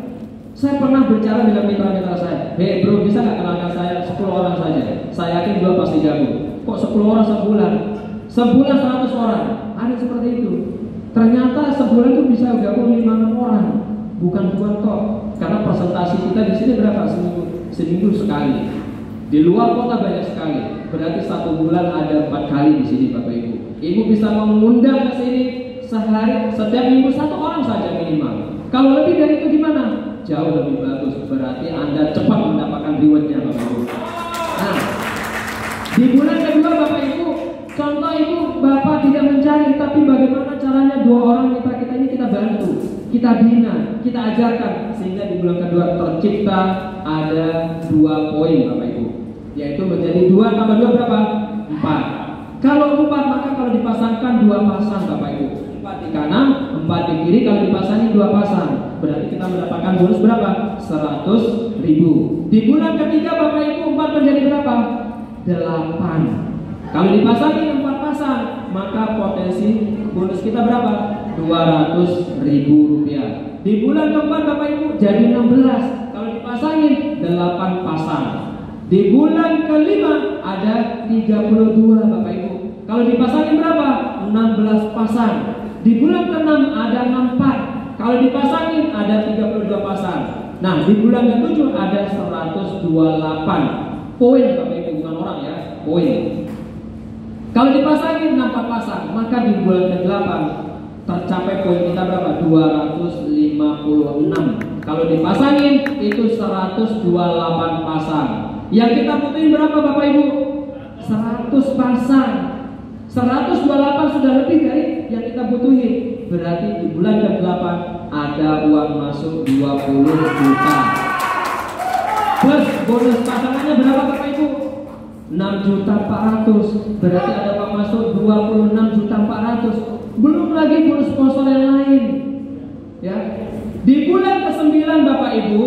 Saya pernah bicara dengan mitra-mitra saya, "Hei bro, bisa nggak kenalkan saya 10 orang saja? Saya yakin 2 pasti gabung." Kok 10 orang sebulan? Sebulan 100 orang. Ada seperti itu. Ternyata sebulan itu bisa gabung 5-6 orang, bukan 2 tok. Karena presentasi kita di sini berapa? Seminggu sekali. Di luar kota banyak sekali. Berarti 1 bulan ada 4 kali di sini Bapak Ibu. Ibu bisa mengundang ke sini sehari, setiap minggu 1 orang saja minimal. Kalau lebih dari itu gimana? Jauh lebih bagus. Berarti Anda cepat mendapatkan rewardnya Bapak Ibu. Nah, di bulan kedua Bapak Ibu, contoh itu Bapak tidak mencari, tapi bagaimana caranya 2 orang mitra kita ini kita bantu, kita bina, kita ajarkan, sehingga di bulan kedua tercipta ada 2 poin Bapak Ibu, yaitu menjadi 2 tambah 2 berapa? 4. Kalau 4 maka kalau dipasangkan 2 pasang Bapak Ibu, 4 di kanan, 4 di kiri, kalau dipasangi 2 pasang, berarti kita mendapatkan bonus berapa? 100.000. Di bulan ketiga Bapak Ibu 4 menjadi berapa? 8. Kalau dipasangin 4 pasang, maka potensi bonus kita berapa? 200.000 rupiah. Di bulan keempat Bapak Ibu jadi 16. Kalau dipasangin 8 pasang. Di bulan kelima ada 32 Bapak Ibu. Kalau dipasangin berapa? 16 pasang. Di bulan ke-6 ada 64. Kalau dipasangin ada 32 pasang. Nah, di bulan ke-7 ada 128 poin Bapak Ibu, bukan orang ya, poin. Kalau dipasangin 64 pasang, maka di bulan ke-8 tercapai poin kita berapa? 256. Kalau dipasangin itu 128 pasang. Yang kita butuhin berapa Bapak Ibu? 100 pasang. 128 sudah lebih dari yang kita butuhin. Berarti di bulan ke-8 ada uang masuk 20 juta. Plus bonus pasangannya berapa Bapak Ibu? 6.400.000. Berarti ada uang masuk 26.400.000. Belum lagi bonus sponsor yang lain. Ya. Di bulan ke-9 Bapak Ibu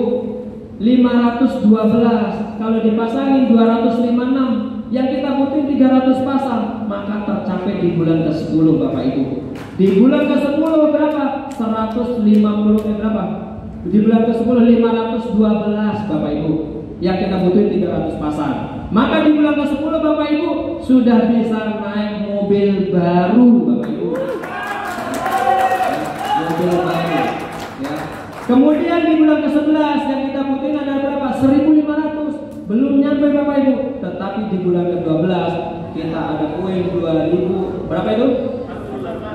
512. Kalau dipasangin 256. Yang kita butuhin 300 pasang, maka tercapai di bulan ke-10 Bapak Ibu. Di bulan ke-10 berapa? 150 berapa? Di bulan ke-10 512 Bapak Ibu. Yang kita butuhin 300 pasang. Maka di bulan ke-10 Bapak Ibu sudah bisa naik mobil baru Bapak Ibu. Mobil baru. Ya. Kemudian di bulan ke-11 yang kita butuhin ada berapa? 1.500. Belum nyampe Bapak Ibu. Tetapi di bulan ke-12 kita ada poin 2000. Berapa itu?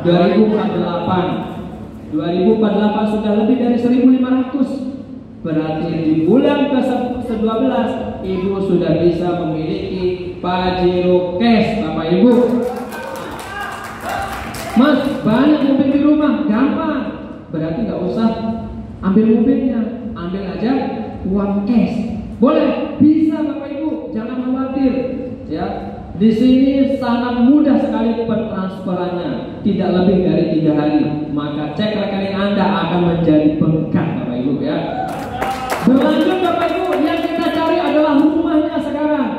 2048. 2048 sudah lebih dari 1.500. Berarti di bulan ke-12 Ibu sudah bisa memiliki Pajero Cash Bapak Ibu. Mas, banyak mobil di rumah, gampang. Berarti nggak usah ambil mobilnya, ambil aja uang cash. Boleh, bisa Bapak Ibu, jangan khawatir. Ya, di sini sangat mudah sekali pentransferannya, tidak lebih dari 3 hari. Maka cek rekening Anda akan menjadi bengkak Bapak Ibu ya. Berlanjut Bapak Ibu, yang kita cari adalah rumahnya sekarang.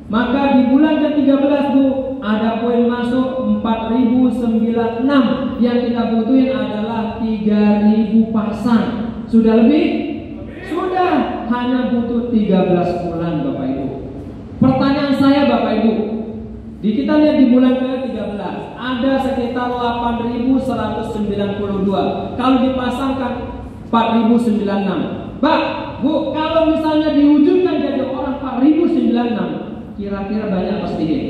Maka di bulan ke-13 Bu, ada poin masuk 4.096. Yang kita butuhin adalah 3.000 pasang. Sudah lebih? Sudah. hanya butuh 13 bulan Bapak Ibu. Pertanyaan saya Bapak Ibu, kita lihat di bulan ke-13 ada sekitar 8.192. Kalau dipasangkan 4.096. Pak, Bu, kalau misalnya diwujudkan jadi orang 4.096, kira-kira banyak apa sedikit?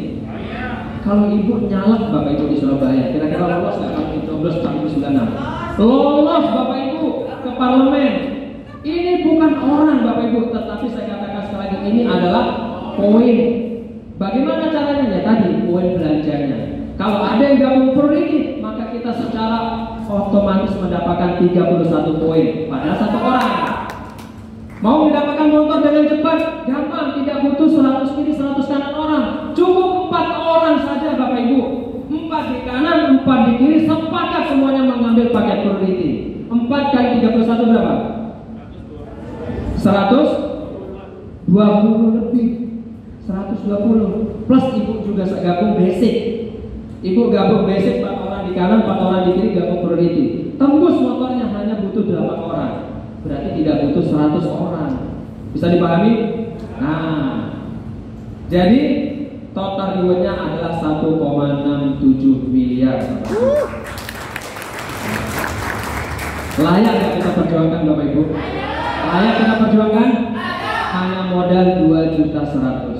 Kalau Ibu nyalek Bapak Ibu di Surabaya, kira-kira lolos nggak kalau dicoblos 4.096? Lolos Bapak Ibu ke parlemen. Ini bukan orang Bapak Ibu, tetapi saya katakan sekali lagi, ini adalah poin. Bagaimana caranya? Ya tadi poin belajarnya. Kalau ada yang gabung Purwidi, maka kita secara otomatis mendapatkan 31 poin pada satu orang. Mau mendapatkan motor dengan cepat, gampang, tidak butuh 100 kiri 100 kanan orang. Cukup 4 orang saja Bapak Ibu. 4 di kanan, 4 di kiri, sepakat semuanya mengambil paket Purwidi. 4 kali 31 berapa? 120 lebih. 120 plus Ibu juga gabung basic. Ibu gabung basic 4 orang di kanan, 4 orang di kiri, gabung Purwidi. Tembus motornya hanya butuh 8 orang. Berarti tidak butuh 100 orang. Bisa dipahami? Nah, jadi total rewardnya adalah 1,67 miliar. Layak nggak kita perjuangkan Bapak Ibu? Layak kita perjuangkan? Hanya modal 2.100.000.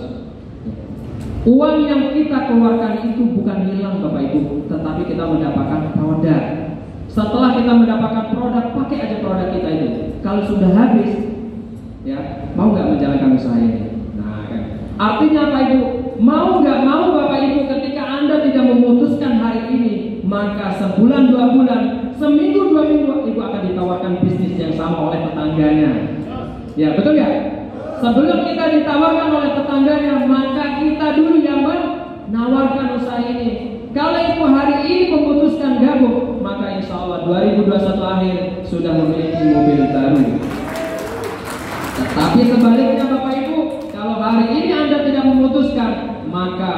Uang yang kita keluarkan itu bukan hilang Bapak Ibu, tetapi kita mendapatkan produk. Setelah kita mendapatkan produk, pakai aja produk kita itu. Kalau sudah habis, ya mau nggak menjalankan usaha ini? Nah, kan. Artinya apa Ibu? Mau nggak mau Bapak Ibu, ketika Anda tidak memutuskan hari ini, maka sebulan 2 bulan, seminggu 2 minggu, Ibu akan ditawarkan bisnis yang sama oleh tetangganya. Ya betul ya? Sebelum kita ditawarkan oleh tetangganya, maka kita dulu yang menawarkan usaha ini. Kalau Ibu hari ini memutuskan gabung, maka insya Allah 2021 akhir sudah memiliki mobil baru. Tetapi sebaliknya Bapak Ibu, kalau hari ini Anda tidak memutuskan, maka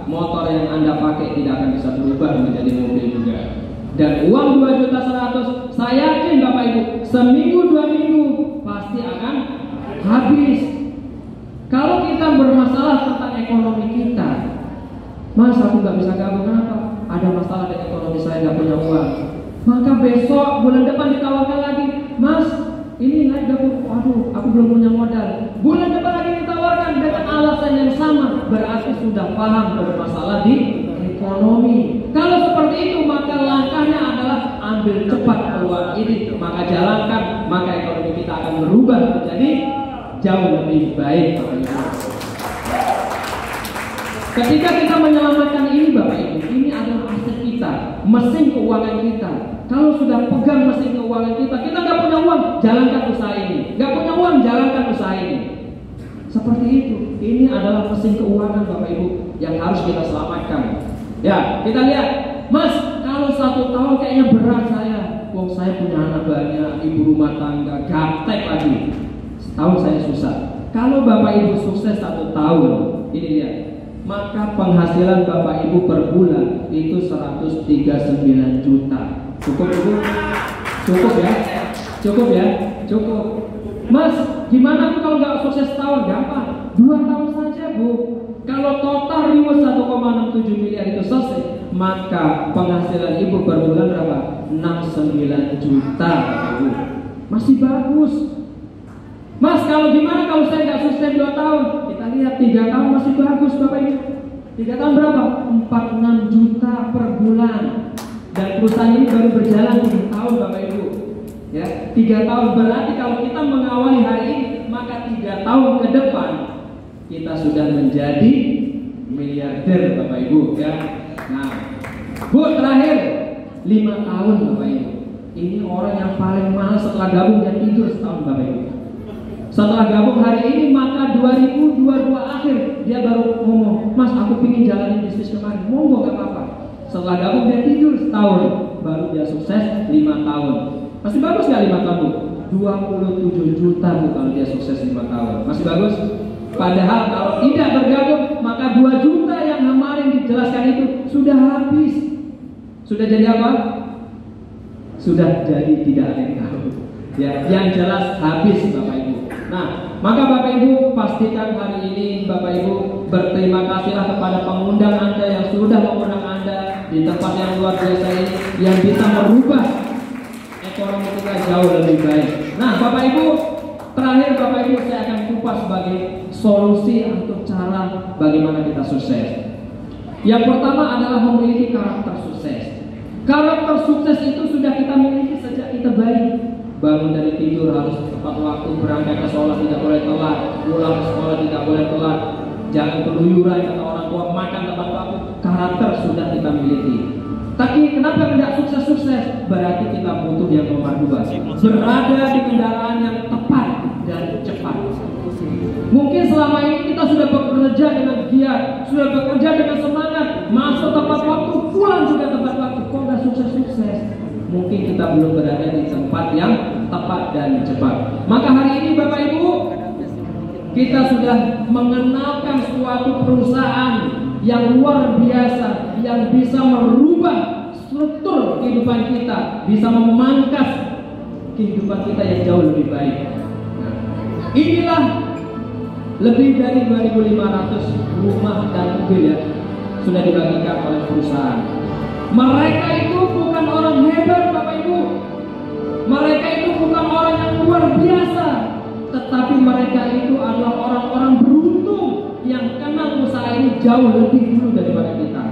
motor yang Anda pakai tidak akan bisa berubah menjadi mobil juga. Dan uang 2.100.000, saya yakin Bapak Ibu, seminggu 2 minggu pasti akan habis. Kalau kita bermasalah tentang ekonomi kita, Mas, aku nggak bisa gabung, kenapa? Ada masalah dengan ekonomi saya, nggak punya uang. Maka besok bulan depan ditawarkan lagi, Mas, ini naik gabung, waduh, aku belum punya modal. Bulan depan lagi ditawarkan dengan alasan yang sama, berarti sudah paham bermasalah di ekonomi. Kalau seperti itu, maka langkahnya adalah ambil cepat peluang ini, maka jalankan, maka ekonomi kita akan berubah menjadi jauh lebih baik. Ketika kita menyelamatkan ini Bapak Ibu, ini adalah aset kita, mesin keuangan kita. Kalau sudah pegang mesin keuangan kita nggak punya uang, jalankan usaha ini. Nggak punya uang, jalankan usaha ini. Seperti itu. Ini adalah mesin keuangan Bapak Ibu yang harus kita selamatkan. Ya, kita lihat, Mas, kalau 1 tahun kayaknya berat saya. Wong saya punya anak banyak, ibu rumah tangga, gaptek lagi. Setahun saya susah. Kalau Bapak Ibu sukses 1 tahun, ini lihat, maka penghasilan Bapak Ibu per bulan itu 139 juta. Cukup Ibu? Cukup ya? Cukup ya? Cukup. Mas, gimana tuh kalau nggak sukses setahun? Gampang, 2 tahun saja Bu. Kalau total reward 1,67 miliar itu selesai, maka penghasilan Ibu per bulan berapa? 69 juta Ibu. Masih bagus. Mas, kalau gimana kalau saya nggak sukses 2 tahun? Kita lihat 3 tahun masih bagus Bapak Ibu. 3 tahun berapa? 46 juta per bulan. Dan perusahaan ini baru berjalan 3 tahun Bapak Ibu. Ya, 3 tahun berarti kalau kita mengawali hari ini, maka 3 tahun ke depan kita sudah menjadi miliarder Bapak Ibu. Ya. Nah, Bu, terakhir 5 tahun Bapak Ibu. Ini orang yang paling mahal setelah gabung dan tidur setahun Bapak Ibu. Setelah gabung hari ini, maka 2022 akhir dia baru ngomong, Mas, aku pingin jalanin bisnis kemarin. Monggo, gak apa-apa. Setelah gabung dia tidur setahun, baru dia sukses 5 tahun. Masih bagus gak 5 tahun Bu? 27 juta Bu kalau dia sukses 5 tahun. Masih bagus? Padahal kalau tidak bergabung, maka 2 juta yang kemarin dijelaskan itu sudah habis. Sudah jadi apa? Sudah jadi tidak ada yang tahu. Ya, yang jelas habis Bapak Ibu. Nah, maka Bapak Ibu pastikan hari ini Bapak Ibu berterima kasihlah kepada pengundang Anda yang sudah mengundang Anda di tempat yang luar biasa ini, yang bisa merubah ekonomi kita jauh lebih baik. Nah, Bapak Ibu, terakhir Bapak Ibu saya akan kupas sebagai solusi untuk cara bagaimana kita sukses. Yang pertama adalah memiliki karakter sukses. Karakter sukses itu sudah kita miliki sejak kita bayi. Bangun dari tidur harus tepat waktu, berangkat ke sekolah tidak boleh telat, pulang ke sekolah tidak boleh telat, jangan keluyuran kata orang tua, makan tepat waktu. Karakter sudah kita miliki. Tapi kenapa tidak sukses-sukses? Berarti kita butuh yang nomor dua, berada di kendaraan yang tepat dan cepat. Mungkin selama ini kita sudah bekerja dengan giat, sudah bekerja dengan semangat, masuk tepat waktu, pulang juga tepat waktu, kok nggak sukses-sukses? Mungkin kita belum berada di tempat yang tepat dan cepat. Maka hari ini Bapak Ibu, kita sudah mengenalkan suatu perusahaan yang luar biasa, yang bisa merubah struktur kehidupan kita, bisa memangkas kehidupan kita yang jauh lebih baik. Nah, inilah lebih dari 2.500 rumah dan mobil yang sudah dibagikan oleh perusahaan. Mereka itu bukan orang hebat Bapak Ibu, mereka itu bukan orang yang luar biasa, tetapi mereka itu adalah orang-orang beruntung yang kenal usaha ini jauh lebih dulu daripada kita.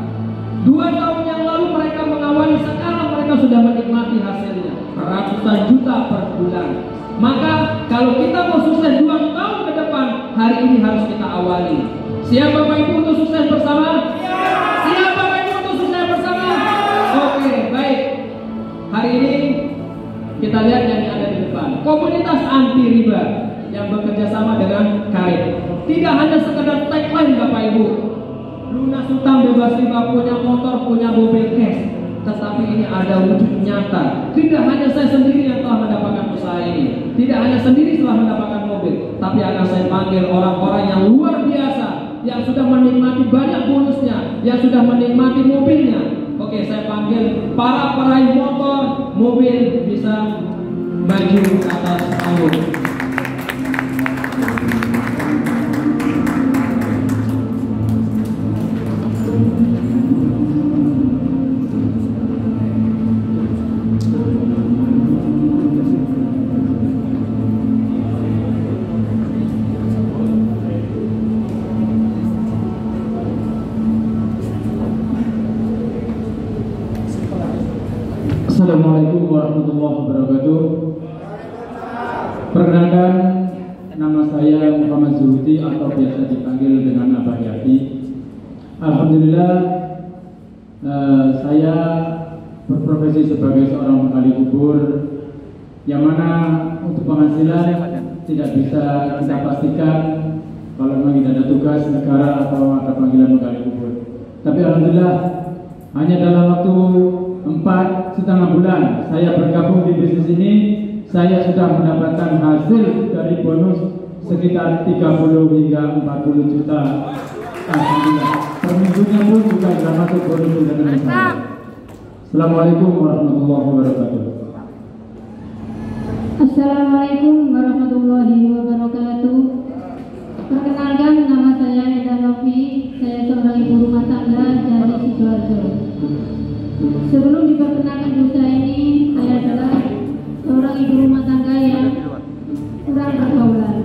2 tahun yang lalu mereka mengawali, sekarang mereka sudah menikmati hasilnya ratusan juta per bulan. Maka kalau kita mau sukses 2 tahun ke depan, hari ini harus kita awali. Siap Bapak Ibu untuk sukses bersama? Siap Bapak Ibu untuk sukses bersama? Oke, baik. Hari ini kita lihat yang ada di depan. Komunitas anti riba yang bekerja sama dengan Karib. Tidak hanya sekedar tagline Bapak Ibu, lunas utang bebas riba, punya motor, punya mobil cash, tetapi ini ada wujud nyata. Tidak hanya saya sendiri yang telah mendapatkan usaha ini, tidak hanya sendiri telah mendapatkan mobil, tapi akan saya panggil orang-orang yang luar biasa, yang sudah menikmati banyak bonusnya, yang sudah menikmati mobilnya. Oke, saya panggil para peraih motor, mobil, bisa maju ke atas panggung. Assalamualaikum warahmatullahi wabarakatuh. Perkenalkan, nama saya Muhammad Zuhdi atau biasa dipanggil dengan Abah Yati. Alhamdulillah, saya berprofesi sebagai seorang penggali kubur, yang mana untuk penghasilan tidak bisa kita pastikan kalau memang tidak ada tugas negara atau ada panggilan menggali kubur. Tapi alhamdulillah, hanya dalam waktu 4,5 bulan saya bergabung di bisnis ini, saya sudah mendapatkan hasil dari bonus sekitar 30 hingga 40 juta. Alhamdulillah. Per minggunya pun juga sudah masuk bonus dengan saya. Assalamualaikum warahmatullahi wabarakatuh. Assalamualaikum warahmatullahi wabarakatuh. Perkenalkan, nama saya Eda Novi. Saya seorang ibu rumah tangga dari Sidoarjo. Sebelum diperkenalkan di usaha ini, saya adalah seorang ibu rumah tangga yang kurang pergaulan.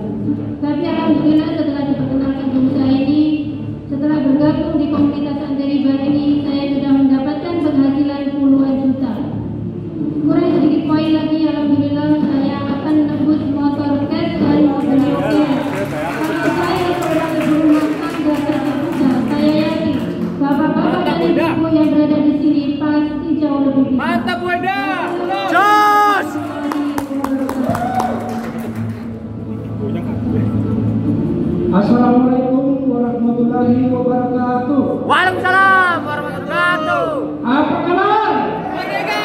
Tapi alhamdulillah setelah diperkenalkan di usaha ini, setelah bergabung di komunitas anti riba ini, saya sudah mendapatkan penghasilan puluhan juta. Kurang sedikit poin lagi, alhamdulillah saya akan menembus motor cash dan mobil cash. Karena saya seorang ibu rumah tangga terbuka, saya yakin bapak-bapak dan ibu yang berada di sini pasti jauh lebih bisa. Mantap Weda. Jos. Assalamualaikum warahmatullahi wabarakatuh. Waalaikumsalam warahmatullahi wabarakatuh. Apa kabar? Merdeka.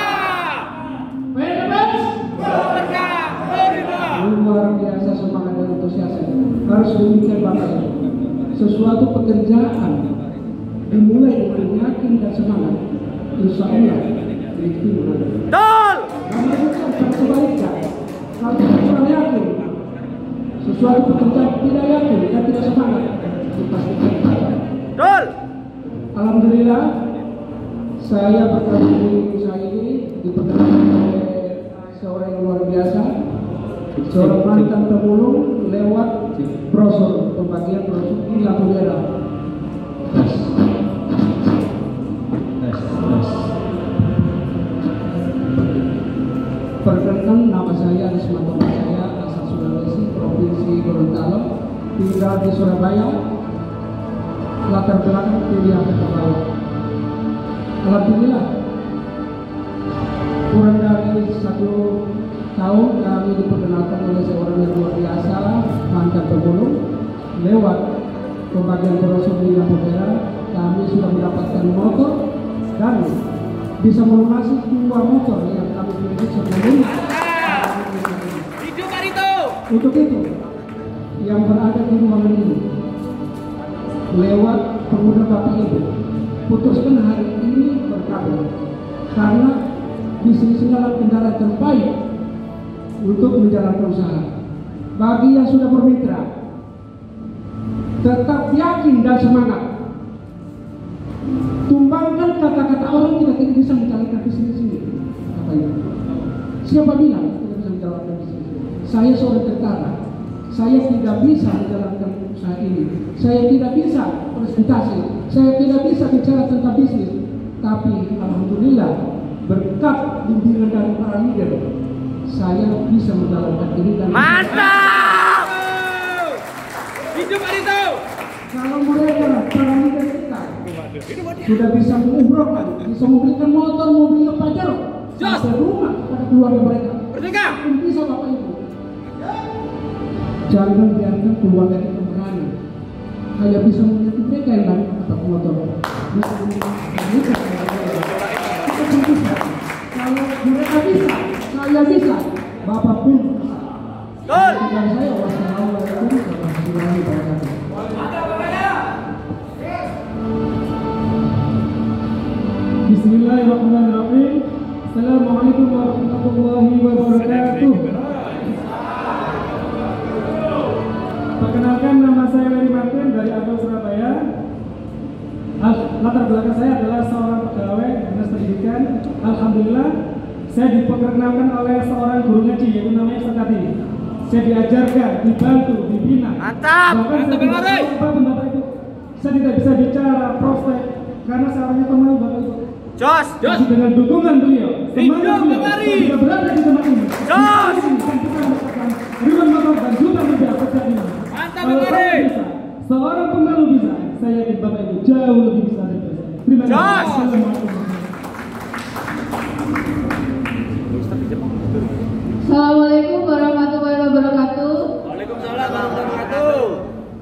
Bebas. Merdeka. Merdeka. Luar biasa semangat dan antusiasnya. Harus demikian Bapak. Sesuatu pekerjaan dimulai dengan yakin dan semangat, insya Allah rezeki mengalir. Betul. Namun bukan sebaliknya. Kalau kita kurang yakin, suatu pekerjaan tidak yakin dan tidak semangat, dipastikan gagal. Betul. Alhamdulillah, saya berkali saya ini diperkenalkan oleh seorang yang luar biasa, seorang mantan pemulung lewat brosur, pembagian brosur di lampu merah. Perkenalkan, nama saya Arismanto Masaya, asal Sulawesi, Provinsi Gorontalo, tinggal di Surabaya, latar belakang kuliah ke bawah. Alhamdulillah, kurang dari 1 tahun kami diperkenalkan oleh seorang yang luar biasa, mantan pemulung, lewat pembagian brosur di lampu merah. Kami sudah mendapatkan motor dan bisa melunasi 2 motor yang kami miliki sebelumnya. Hidup Barito. Untuk itu, yang berada di ruangan ini, lewat pemuda Bapak Ibu, putuskan hari ini berkabung karena disinilah kendaraan terbaik untuk menjalankan usaha. Bagi yang sudah bermitra, tetap yakin dan semangat. Tumbangkan kata-kata orang tidak bisa menjalankan bisnis ini. Bapak Ibu, siapa bilang tidak bisa menjalankan bisnis ini? Saya seorang tentara, saya tidak bisa menjalankan usaha ini. Saya tidak bisa presentasi, saya tidak bisa bicara tentang bisnis. Tapi alhamdulillah, berkat bimbingan dari para leader, saya bisa menjalankan ini dan Mantap. Hidup Barito. kalau mereka para leader kita sudah bisa mengumrohkan, bisa memberikan motor, mobil Pajero sampai rumah pada keluarga mereka. Merdeka. Bisa Bapak Ibu. Jangan biarkan keluarga kita berani. Hanya bisa melihat mereka yang dapat motor. Kalau mereka bisa, saya bisa, Bapak pun bisa. Dan saya wassalamualaikum warahmatullahi wabarakatuh. Bismillahirrahmanirrahim. Assalamualaikum warahmatullahi wabarakatuh. Perkenalkan, nama saya Larry Martin dari Abel Surabaya. Latar belakang saya adalah seorang pegawai dinas pendidikan. Alhamdulillah, saya diperkenalkan oleh seorang guru ngaji yaitu namanya Ustaz Tadi. Saya diajarkan, dibantu, dibina. Mantap. Bahkan saya tidak tahu apapun Bapak Ibu. Saya tidak bisa bicara prospek karena saya orangnya pemalu Bapak Ibu. Jos. Tapi dengan dukungan beliau, semangat beliau, saya bisa berada di tempat ini. Jos. Ribuan motor dan jutaan rupiah setiap ini. Mantap, Kalau Bapak saya Ri. bisa, seorang pemalu bisa, saya yakin Bapak Ibu jauh lebih bisa dari saya. Terima kasih. Jos. Assalamualaikum. Assalamualaikum warahmatullahi wabarakatuh. Waalaikumsalam warahmatullahi wabarakatuh.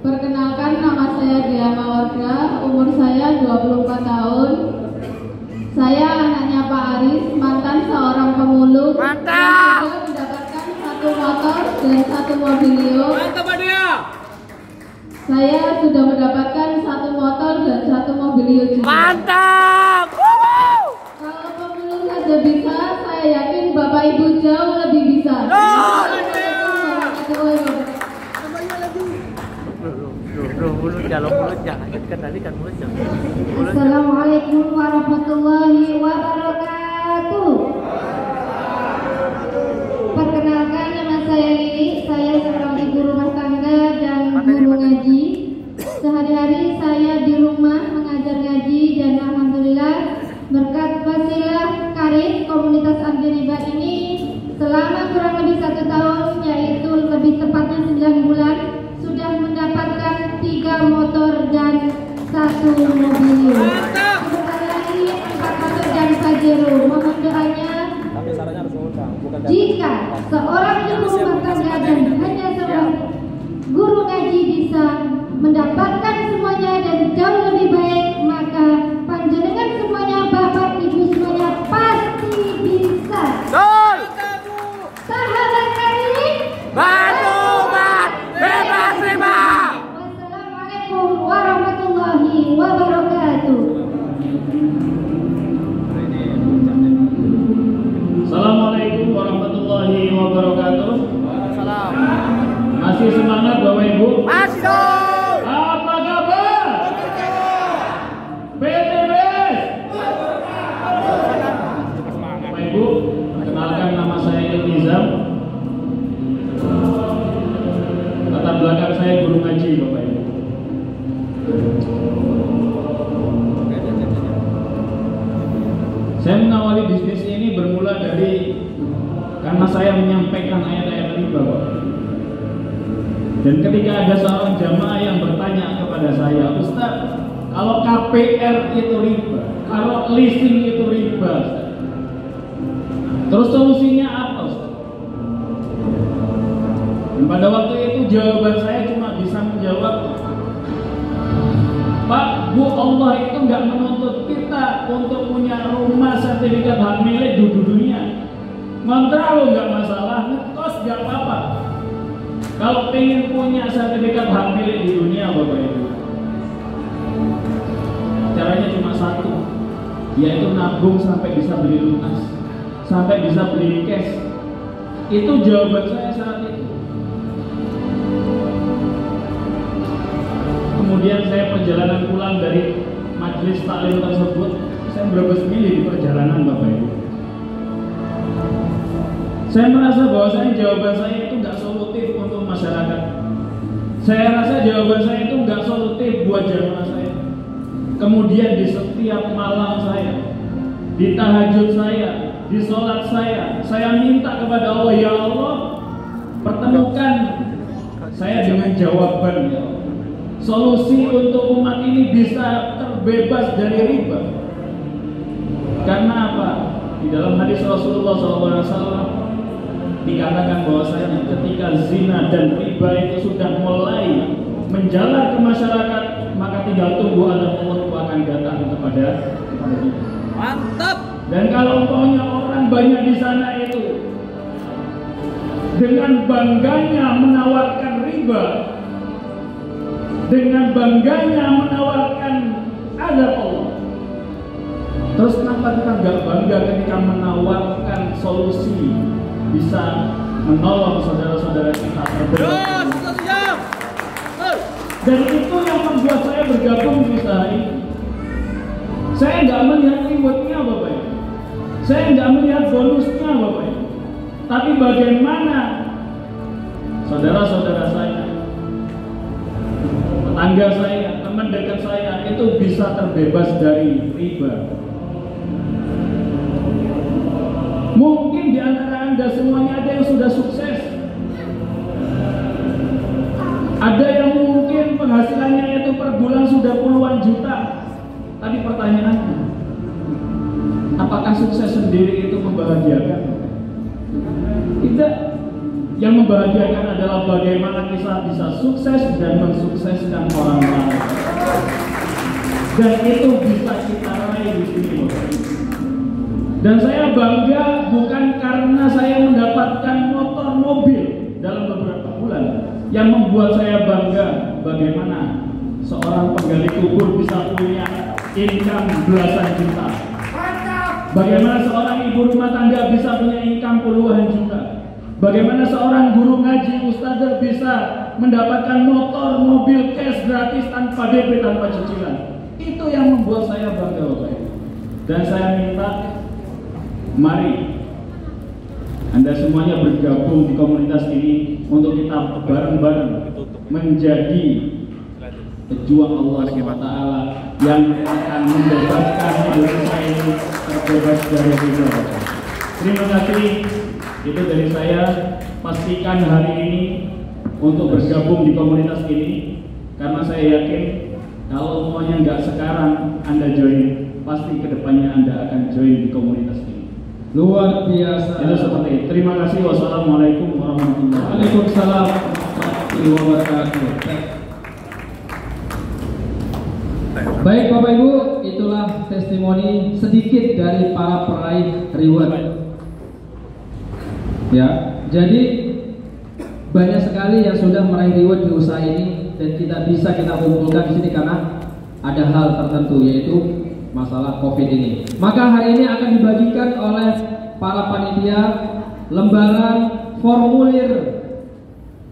Perkenalkan, nama saya Dea Mawarga, umur saya 24 tahun. Saya anaknya Pak Aris, mantan seorang pemulung. Mantap. Yang sudah mendapatkan 1 motor dan 1 mobilio. Mantap Pak Dea. Saya sudah mendapatkan 1 motor dan 1 mobilio juga. Mantap. Kalau pemulung saja bisa, saya yakin Bapak Ibu jauh lebih bisa. Assalamualaikum warahmatullahi wabarakatuh. Perkenalkan, nama saya Lili. Saya seorang ibu rumah tangga dan guru ngaji. Sehari-hari saya di rumah mengajar ngaji dan alhamdulillah berkat wasilah Karib komunitas anti riba ini selama kurang lebih 1 tahun, yaitu lebih tepatnya 9 bulan, sudah mendapatkan 3 motor dan 1 mobil. Sebentar lagi 4 motor dan Pajero. Mohon doanya. Jika seorang ibu rumah tangga dan hanya seorang guru ngaji bisa mendapatkan semuanya dan jauh lebih baik, maka panjenengan semuanya, Bapak Ibu semuanya pasti bisa. Sahabat Karib, Bantu umat bebas riba. wassalamualaikum warahmatullahi wabarakatuh. Assalamualaikum warahmatullahi wabarakatuh. Salam. Masih Masih semangat Bapak Ibu? Masuk. Apa kabar? PTBS. Bapak Ibu, kenalkan nama saya Ilmizam. Latar belakang saya guru ngaji Bapak Ibu. Saya mengawali bisnis ini bermula dari karena saya menyampaikan ayat-ayat riba, Bapak. Dan ketika ada seorang jamaah yang bertanya kepada saya, Ustaz, kalau KPR itu riba, kalau leasing itu riba, Ustaz, terus solusinya apa, Ustaz? Dan pada waktu itu jawaban saya cuma bisa menjawab, Pak, Bu, Allah itu nggak menuntut kita untuk punya rumah sertifikat hak milik di dunia. Ngontrak lo nggak masalah, ngekos nggak apa-apa. Kalau pengen punya sertifikat hak milik di dunia, Bapak Ibu, caranya cuma satu, yaitu nabung sampai bisa beli lunas, sampai bisa beli cash. Itu jawaban saya saat itu. Kemudian saya perjalanan pulang dari majelis taklim tersebut, saya berbes milih di perjalanan Bapak Ibu. Saya merasa bahwa jawaban saya itu nggak solutif untuk masyarakat. Saya rasa jawaban saya itu nggak solutif buat jamaah saya. Kemudian di setiap malam saya, di tahajud saya, di sholat saya minta kepada Allah, ya Allah, pertemukan saya dengan jawaban, ya Allah. Solusi untuk umat ini bisa terbebas dari riba. Karena apa? Di dalam hadis Rasulullah SAW dikatakan bahwasanya ketika zina dan riba itu sudah mulai menjalar ke masyarakat, maka tinggal tunggu azab Allah akan datang kepada kita. Mantap. Dan kalau umpamanya orang banyak di sana itu dengan bangganya menawarkan riba, dengan bangganya menawarkan azab Allah, terus kenapa kita nggak bangga ketika menawarkan solusi bisa menolong saudara-saudara kita terbebas? Dan itu yang membuat saya bergabung di usaha ini. Saya nggak melihat rewardnya Bapak Ibu, saya nggak melihat bonusnya Bapak Ibu, tapi bagaimana saudara-saudara saya, tetangga saya, teman dekat saya itu bisa terbebas dari riba. Mungkin di antara Anda semuanya ada yang sudah sukses, ada yang mungkin penghasilannya itu per bulan sudah puluhan juta. Tapi pertanyaannya, apakah sukses sendiri itu membahagiakan? Tidak. Yang membahagiakan adalah bagaimana kita bisa sukses dan mensukseskan orang lain. Dan itu bisa kita raih di sini. Dan saya bangga bukan karena saya mendapatkan motor mobil dalam beberapa bulan. Yang membuat saya bangga bagaimana seorang penggali kubur bisa punya income belasan juta. Bagaimana seorang ibu rumah tangga bisa punya income puluhan juta. Bagaimana seorang guru ngaji ustadzah bisa mendapatkan motor, mobil cash gratis tanpa DP, tanpa cicilan. Itu yang membuat saya bangga Bapak Ibu. Dan saya minta, mari Anda semuanya bergabung di komunitas ini untuk kita bareng-bareng menjadi pejuang Allah SWT yang akan membebaskan Indonesia ini terbebas dari riba. Terima kasih. Itu dari saya. Pastikan hari ini untuk bergabung di komunitas ini, karena saya yakin kalau semuanya nggak sekarang Anda join, pasti kedepannya Anda akan join di komunitas ini. Luar biasa. Itu seperti itu. Terima kasih. Wassalamualaikum warahmatullahi wabarakatuh. Waalaikumsalam warahmatullahi wabarakatuh. Baik Bapak Ibu, itulah testimoni sedikit dari para peraih reward. Ya, jadi banyak sekali yang sudah meraih reward di usaha ini, dan kita kumpulkan di sini karena ada hal tertentu, yaitu masalah COVID ini. Maka hari ini akan dibagikan oleh para panitia lembaran formulir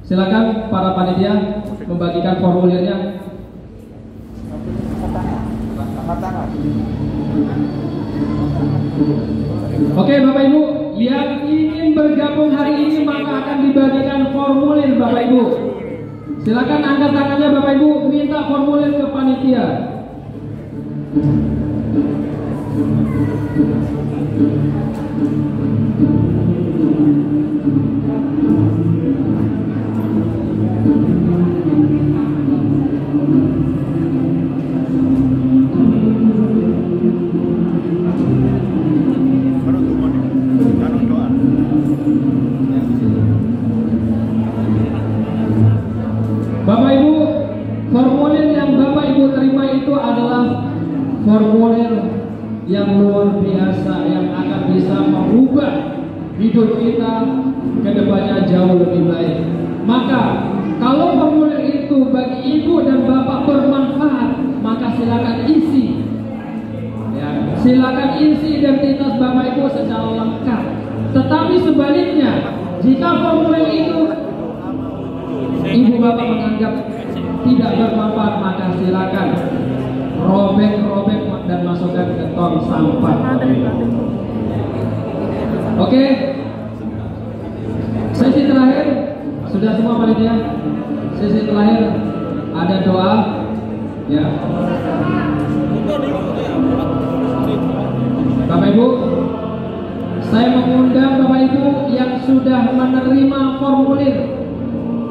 Silakan para panitia membagikan formulirnya. Oke Bapak Ibu, yang ingin bergabung hari ini maka akan dibagikan formulir Bapak Ibu. Silakan angkat tangannya Bapak Ibu, minta formulir ke panitia. Bapak Ibu, formulir yang Bapak Ibu terima itu adalah formulir yang luar biasa yang akan bisa mengubah hidup kita ke depannya jauh lebih baik. Maka kalau formulir itu bagi ibu dan bapak bermanfaat, maka silakan isi. Ya, silakan isi identitas bapak ibu secara lengkap. Tetapi sebaliknya, jika formulir itu ibu bapak menganggap tidak bermanfaat, maka silakan robek-robek dan masukkan ke tong sampah. Oke, sesi terakhir sudah semua panitia. Sesi terakhir ada doa, ya. Bapak Ibu, saya mengundang Bapak Ibu yang sudah menerima formulir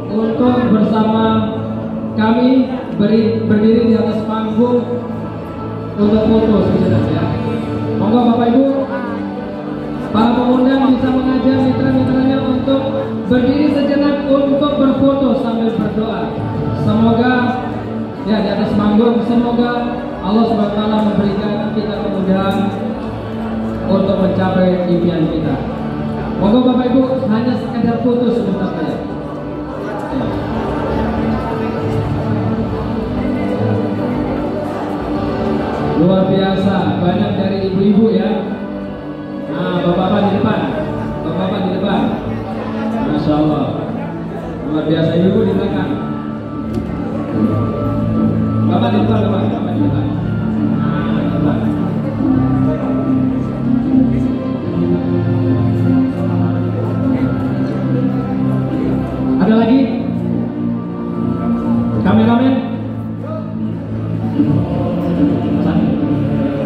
untuk bersama kami berdiri di atas panggung untuk foto sejenak ya. Monggo Bapak Ibu, para pengundang bisa mengajak mitra-mitranya untuk berdiri sejenak untuk berfoto sambil berdoa. Semoga ya di atas panggung, semoga Allah SWT memberikan kita kemudahan untuk mencapai impian kita. Monggo Bapak Ibu, hanya sekedar foto sebentar saja. Luar biasa, banyak dari ibu-ibu ya. Nah, bapak-bapak di depan, bapak-bapak di depan. Masya Allah, luar biasa, ibu di belakang. Bapak di depan, bapak di depan. Nah, di depan. Ada lagi? Kameramen?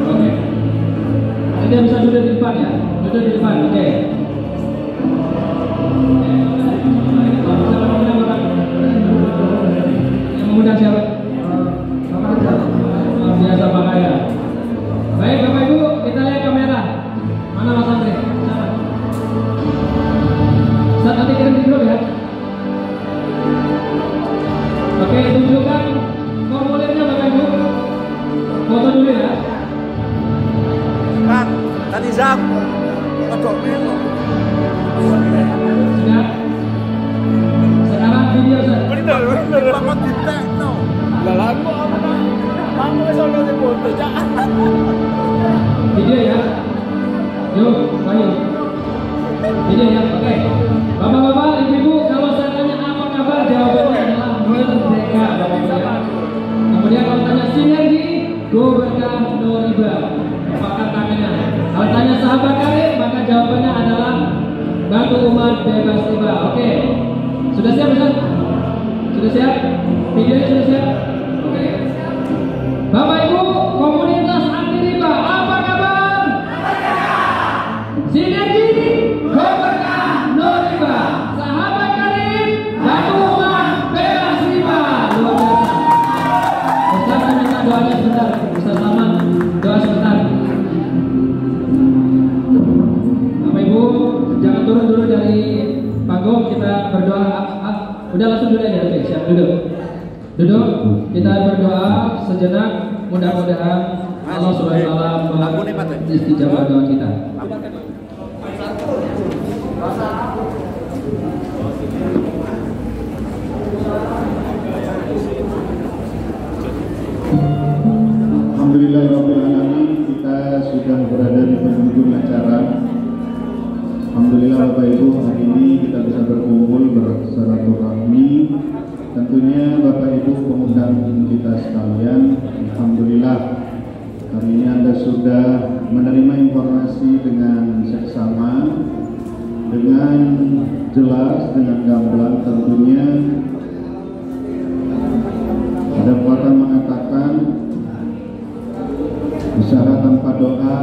Oke. Kita bisa duduk di depan ya? Duduk di depan, oke. Yang mengundang siapa? Biasa Pak Kaya. Baik Bapak Ibu, kita lihat kamera. Mana Mas Andre? Saat nanti kirim di grup ya. Oke, tunjukkan formulirnya Bapak Ibu. Foto dulu ya. Kan, tadi Zam. Aduh, melo. Sudah. Sekarang video saya. Bener. Bangun di tekno. Lah lagu apa? Kamu sono di foto, Cak. Video ya. Yuk, ayo. Video ya, oke. Bapak-bapak, ibu-ibu, kalau saya tanya apa kabar, jawabannya adalah merdeka, Bapak-bapak. Kemudian kalau tanya sinergi, go berkah no riba. Pakat tangannya. Kalau tanya sahabat karib, maka jawabannya adalah bantu umat bebas riba. Oke. Sudah siap, Ustaz? Sudah siap? Videonya sudah siap? Oke. Bapak Ibu, komunitas anti riba, apa kabar? Sinergi, go berkah no riba. Sahabat karib, bantu umat bebas riba. Luar biasa. Ustaz, saya minta doanya sebentar. Ustaz Salman, doa sebentar. Bapak Ibu, jangan turun dulu dari panggung, kita berdoa. Udah langsung dulu aja, oke, siap, duduk. Duduk, kita berdoa sejenak. Mudah-mudahan Allah SWT mengistiqamah doa kita. Alhamdulillahirrahmanirrahim, kita sudah berada di penghujung acara. Alhamdulillah Bapak Ibu, hari ini kita bisa berkumpul bersilaturahmi Ibu pengundang kita sekalian, alhamdulillah hari ini Anda sudah menerima informasi dengan seksama, dengan jelas, dengan gamblang. Tentunya ada pepatah mengatakan usaha tanpa doa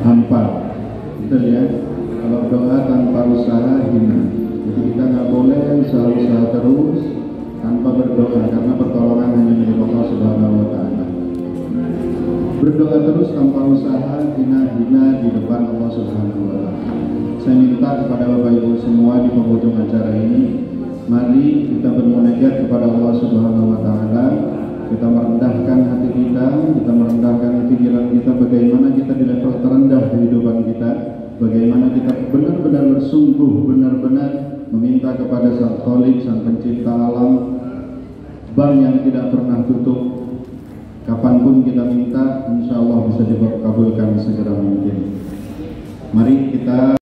hampa, betul ya? Kalau doa tanpa usaha hina. Jadi kita nggak boleh usaha terus tanpa berdoa, karena pertolongan hanya milik Allah Subhanahu wa Ta'ala. Berdoa terus tanpa usaha hina-hina di depan Allah Subhanahu wa Ta'ala. Saya minta kepada Bapak Ibu semua di penghujung acara ini, mari kita bermunajat kepada Allah Subhanahu wa Ta'ala. Kita merendahkan hati kita merendahkan pikiran kita, bagaimana kita di level terendah kehidupan kita, bagaimana kita benar-benar bersungguh, benar-benar meminta kepada Sang Khalik, Sang Pencipta alam, bank yang tidak pernah tutup. Kapanpun kita minta, insya Allah bisa dikabulkan segera mungkin. Mari kita